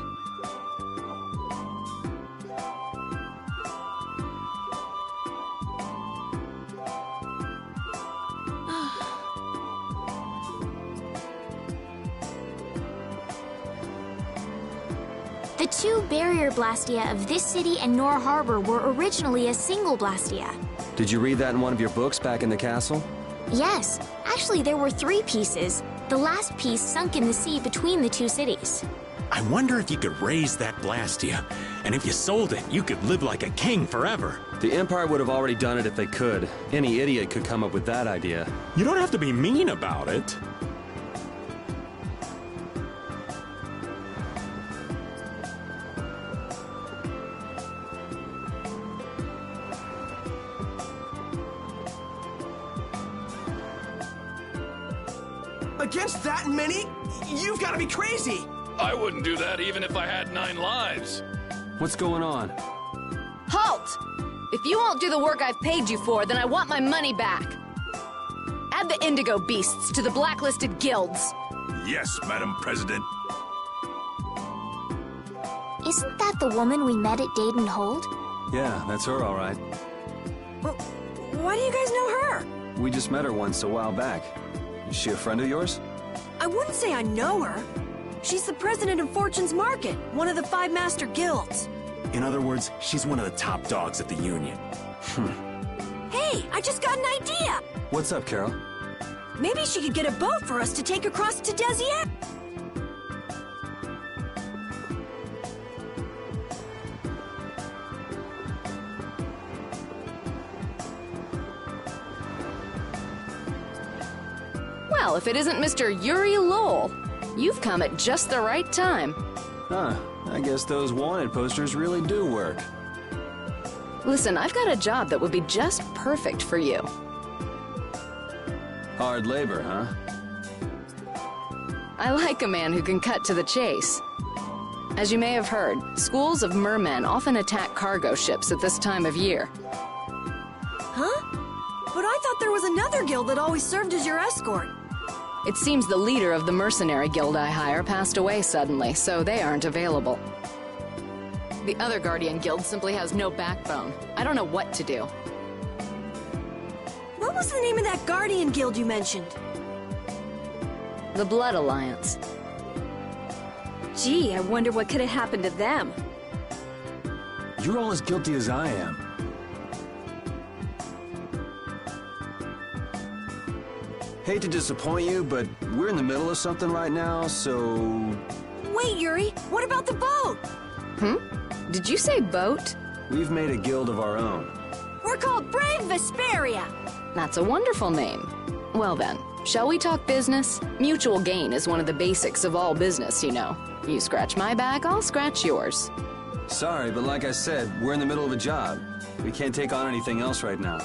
The two barrier blastia of this city and Nor Harbor were originally a single blastia. Did you read that in one of your books back in the castle? Yes. Actually, there were 3 pieces. The last piece sunk in the sea between the 2 cities. I wonder if you could raise that Blastia. And if you sold it, you could live like a king forever. The Empire would have already done it if they could. Any idiot could come up with that idea. You don't have to be mean about it. Against that many? You've got to be crazy! I wouldn't do that even if I had 9 lives. What's going on? Halt! If you won't do the work I've paid you for, then I want my money back. Add the Indigo Beasts to the blacklisted guilds. Yes, Madam President. Isn't that the woman we met at Dayton Hold? Yeah, that's her all right. Well, why do you guys know her? We just met her once a while back. Is she a friend of yours? I wouldn't say I know her. She's the president of Fortune's Market, one of the 5 master guilds. In other words, she's one of the top dogs at the Union. Hey, I just got an idea! What's up, Carol? Maybe she could get a boat for us to take across to Desier. Well, if it isn't Mr. Yuri Lowell, you've come at just the right time. Huh, I guess those wanted posters really do work. Listen, I've got a job that would be just perfect for you. Hard labor, huh? I like a man who can cut to the chase. As you may have heard, schools of mermen often attack cargo ships at this time of year. Huh? But I thought there was another guild that always served as your escort. It seems the leader of the mercenary guild I hire passed away suddenly, so they aren't available. The other Guardian guild simply has no backbone. I don't know what to do. What was the name of that Guardian guild you mentioned? The Blood Alliance. Gee, I wonder what could have happened to them. You're all as guilty as I am. Hate to disappoint you, but we're in the middle of something right now, so... Wait, Yuri, what about the boat? Did you say boat? We've made a guild of our own. We're called Brave Vesperia. That's a wonderful name. Well then, shall we talk business? Mutual gain is one of the basics of all business, you know. You scratch my back, I'll scratch yours. Sorry, but like I said, we're in the middle of a job. We can't take on anything else right now.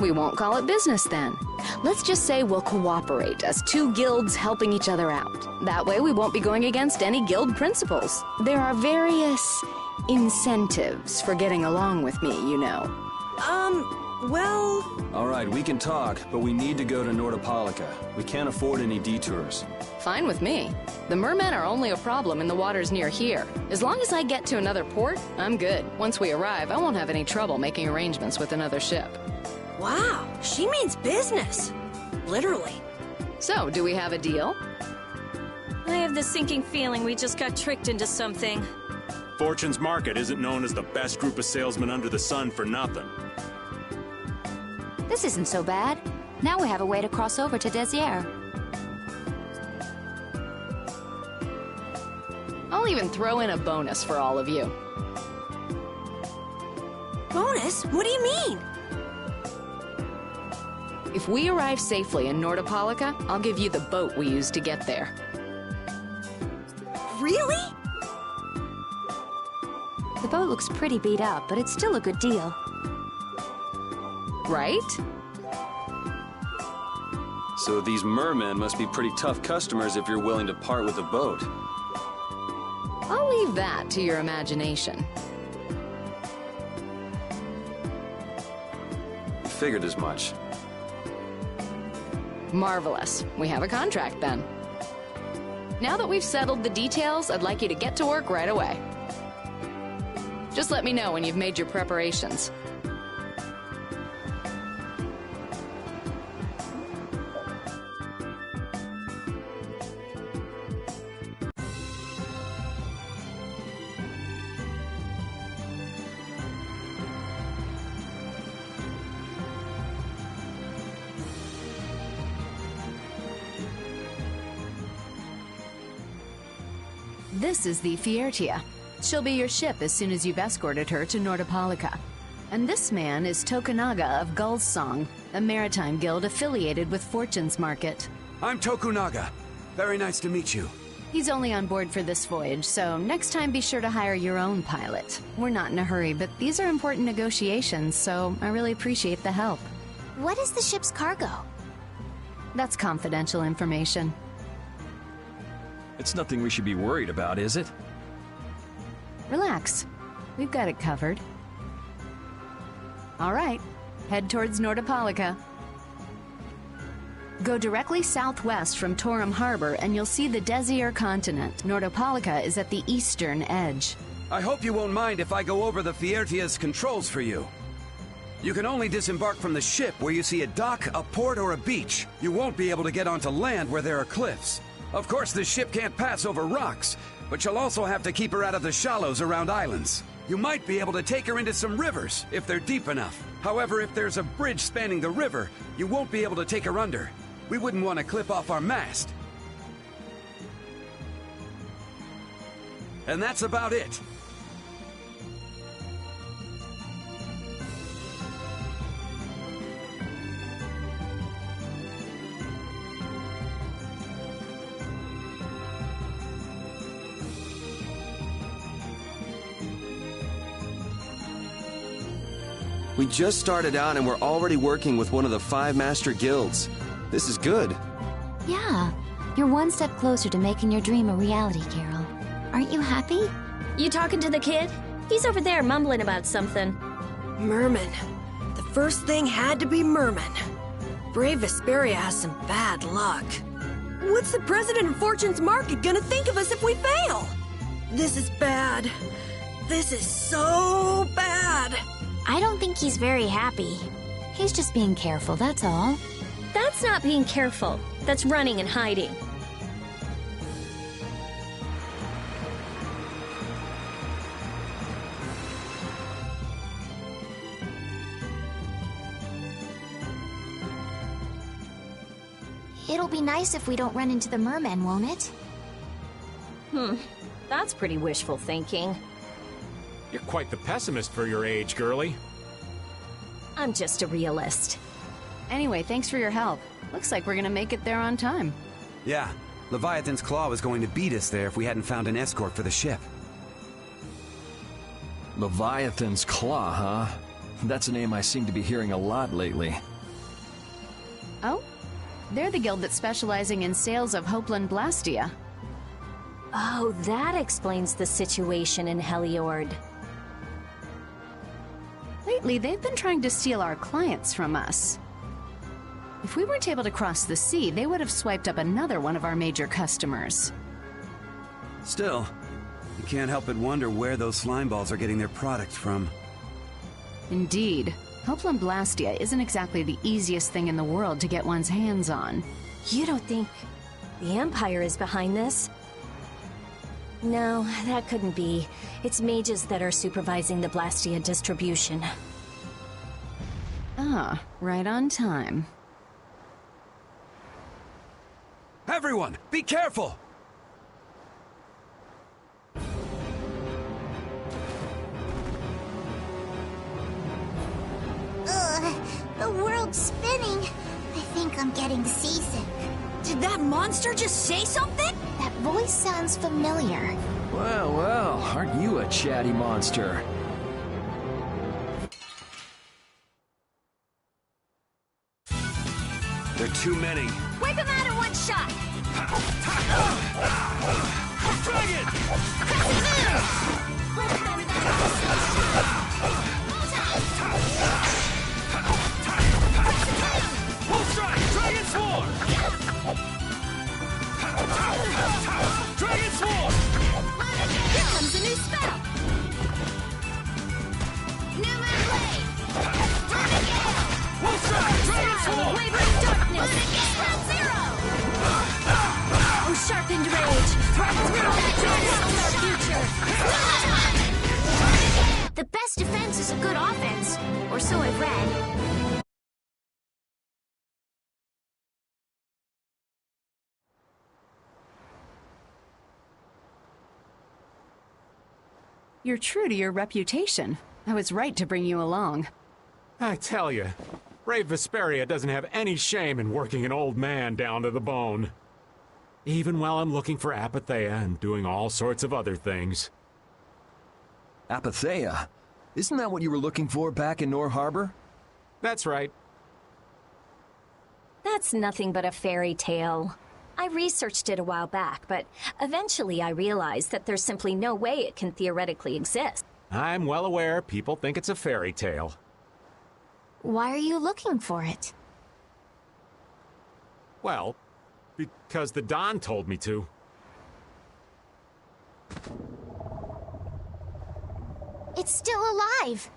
We won't call it business then. Let's just say we'll cooperate as two guilds helping each other out. That way we won't be going against any guild principles. There are various incentives for getting along with me, you know. Well... Alright, we can talk, but we need to go to Nordopolica. We can't afford any detours. Fine with me. The mermen are only a problem in the waters near here. As long as I get to another port, I'm good. Once we arrive, I won't have any trouble making arrangements with another ship. Wow, she means business. Literally. So, do we have a deal? I have the sinking feeling we just got tricked into something. Fortune's Market isn't known as the best group of salesmen under the sun for nothing. This isn't so bad. Now we have a way to cross over to Desier. I'll even throw in a bonus for all of you. Bonus? What do you mean? If we arrive safely in Nordopolica, I'll give you the boat we used to get there. Really? The boat looks pretty beat up, but it's still a good deal. Right? So these mermen must be pretty tough customers if you're willing to part with a boat. I'll leave that to your imagination. Figured as much. Marvelous. We have a contract then. Now that we've settled the details, I'd like you to get to work right away. Just let me know when you've made your preparations. This is the Fiertia. She'll be your ship as soon as you've escorted her to Nordopolica. And this man is Tokunaga of Gull's Song, a maritime guild affiliated with Fortune's Market. I'm Tokunaga. Very nice to meet you. He's only on board for this voyage, so next time be sure to hire your own pilot. We're not in a hurry, but these are important negotiations, so I really appreciate the help. What is the ship's cargo? That's confidential information. It's nothing we should be worried about, is it? Relax. We've got it covered. All right. Head towards Nordopolica. Go directly southwest from Torum Harbor and you'll see the Desier continent. Nordopolica is at the eastern edge. I hope you won't mind if I go over the Fiertia's controls for you. You can only disembark from the ship where you see a dock, a port, or a beach. You won't be able to get onto land where there are cliffs. Of course, the ship can't pass over rocks, but you'll also have to keep her out of the shallows around islands. You might be able to take her into some rivers, if they're deep enough. However, if there's a bridge spanning the river, you won't be able to take her under. We wouldn't want to clip off our mast. And that's about it. We just started out and we're already working with one of the 5 master guilds. This is good. Yeah, you're one step closer to making your dream a reality, Carol. Aren't you happy? You talking to the kid? He's over there mumbling about something. Merman. The first thing had to be Merman. Brave Vesperia has some bad luck. What's the president of Fortune's Market gonna think of us if we fail? This is bad. This is so bad. I don't think he's very happy. He's just being careful, that's all. That's not being careful. That's running and hiding. It'll be nice if we don't run into the mermen, won't it? That's pretty wishful thinking. You're quite the pessimist for your age, girlie. I'm just a realist. Anyway, thanks for your help. Looks like we're gonna make it there on time. Yeah, Leviathan's Claw was going to beat us there if we hadn't found an escort for the ship. Leviathan's Claw, huh? That's a name I seem to be hearing a lot lately. Oh? They're the guild that's specializing in sales of Hopeland Blastia. Oh, that explains the situation in Heliord. Lately, they've been trying to steal our clients from us. If we weren't able to cross the sea, they would have swiped up another one of our major customers. Still, you can't help but wonder where those slime balls are getting their products from. Indeed. Hopeland Blastia isn't exactly the easiest thing in the world to get one's hands on. You don't think the Empire is behind this? No, that couldn't be. It's mages that are supervising the Blastia distribution. Ah, right on time. Everyone, be careful! The world's spinning. I think I'm getting seasick. Did that monster just say something? That voice sounds familiar. Well, well, aren't you a chatty monster? There are too many. Wipe him out in one shot! Dragon! Full strike! Dragon Swarm! Dragon Swarm! Here comes a new spell! New Moon Blade! Turn again! Full strike! Dragon Swarm! Wavering darkness! Ground Zero! Oh, sharpened rage! Threaten through that future! The best defense is a good offense, or so I've read. You're true to your reputation. I was right to bring you along. I tell you, Brave Vesperia doesn't have any shame in working an old man down to the bone. Even while I'm looking for Apatheia and doing all sorts of other things. Apatheia? Isn't that what you were looking for back in Nor Harbor? That's right. That's nothing but a fairy tale. I researched it a while back, but eventually I realized that there's simply no way it can theoretically exist. I'm well aware people think it's a fairy tale. Why are you looking for it? Well, because the Don told me to. It's still alive.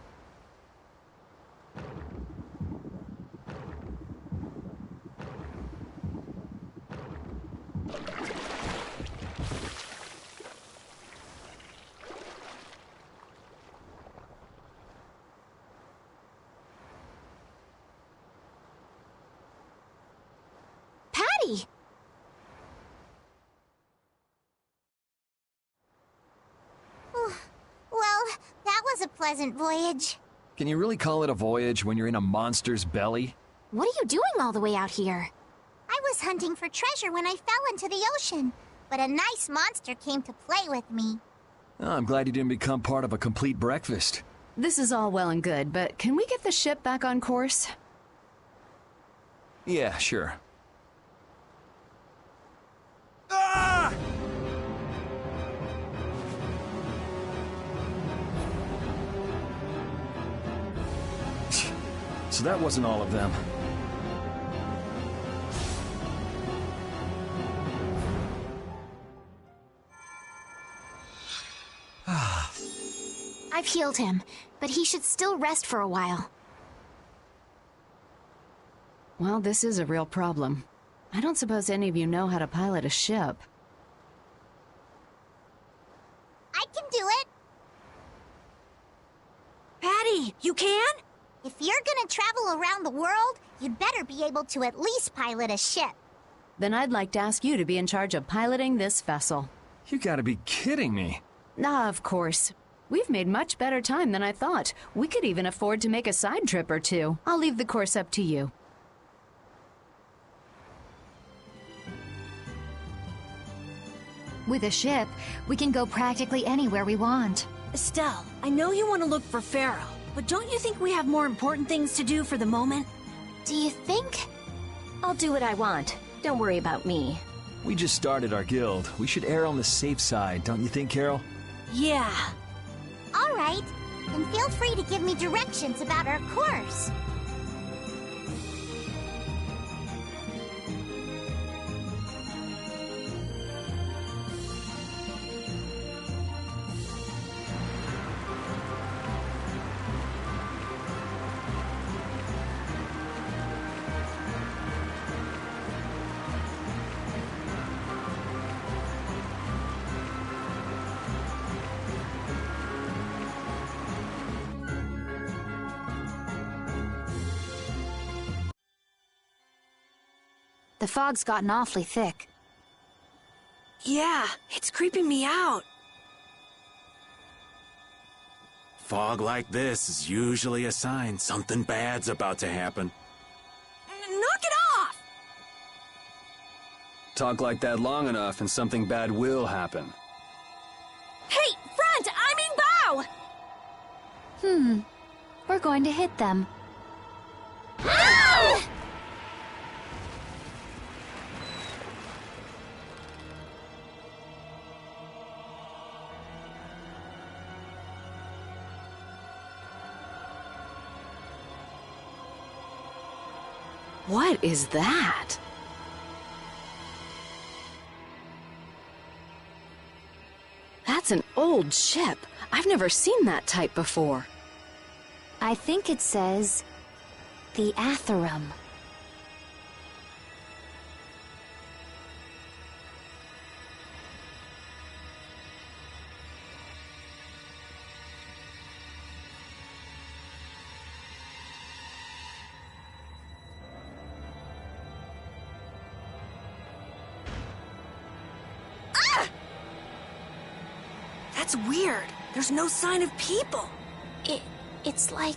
Patty! Well, that was a pleasant voyage. Can you really call it a voyage when you're in a monster's belly? What are you doing all the way out here? I was hunting for treasure when I fell into the ocean, but a nice monster came to play with me. Oh, I'm glad you didn't become part of a complete breakfast. This is all well and good, but can we get the ship back on course? Yeah, sure. Ah! So that wasn't all of them. I've healed him, but he should still rest for a while. Well, this is a real problem. I don't suppose any of you know how to pilot a ship. I can do it! Patty, you can? If you're gonna travel around the world, you'd better be able to at least pilot a ship. then I'd like to ask you to be in charge of piloting this vessel. You gotta be kidding me. Ah, of course. We've made much better time than I thought. We could even afford to make a side trip or two. I'll leave the course up to you. With a ship, we can go practically anywhere we want. Estelle, I know you want to look for Pharaoh, but don't you think we have more important things to do for the moment? Do you think? I'll do what I want. Don't worry about me. We just started our guild. We should err on the safe side, don't you think, Carol? Yeah. All right. Then feel free to give me directions about our course. The fog's gotten awfully thick. Yeah, it's creeping me out. Fog like this is usually a sign something bad's about to happen. Knock it off! Talk like that long enough and something bad will happen. Hey, front! I mean bow! We're going to hit them. Ah! What is that? That's an old ship. I've never seen that type before. I think it says the Atherum. That's weird. There's no sign of people. It's like...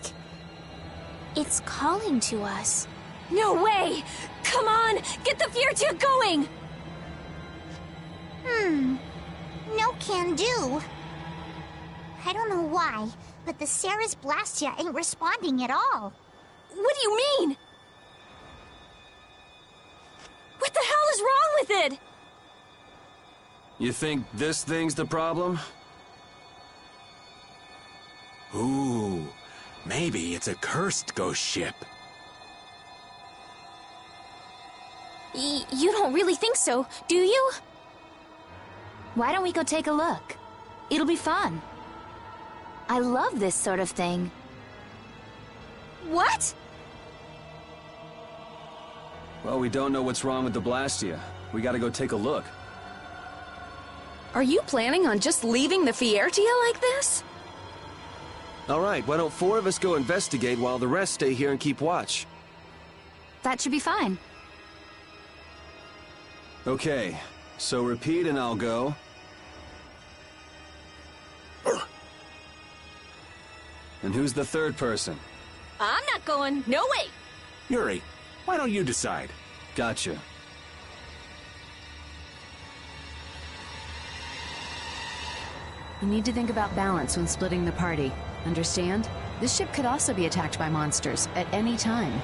it's calling to us. No way! Come on! Get the Fiertia going! No can do. I don't know why, but the Ceres Blastia ain't responding at all. What do you mean? What the hell is wrong with it? You think this thing's the problem? Ooh, maybe it's a cursed ghost ship. You don't really think so, do you? Why don't we go take a look? It'll be fun. I love this sort of thing. What? Well, we don't know what's wrong with the Blastia. We gotta go take a look. Are you planning on just leaving the Fiertia like this? All right, why don't 4 of us go investigate while the rest stay here and keep watch? That should be fine. Okay, so repeat and I'll go. And who's the third person? I'm not going. No way! Yuri, why don't you decide? Gotcha. You need to think about balance when splitting the party. Understand? This ship could also be attacked by monsters at any time.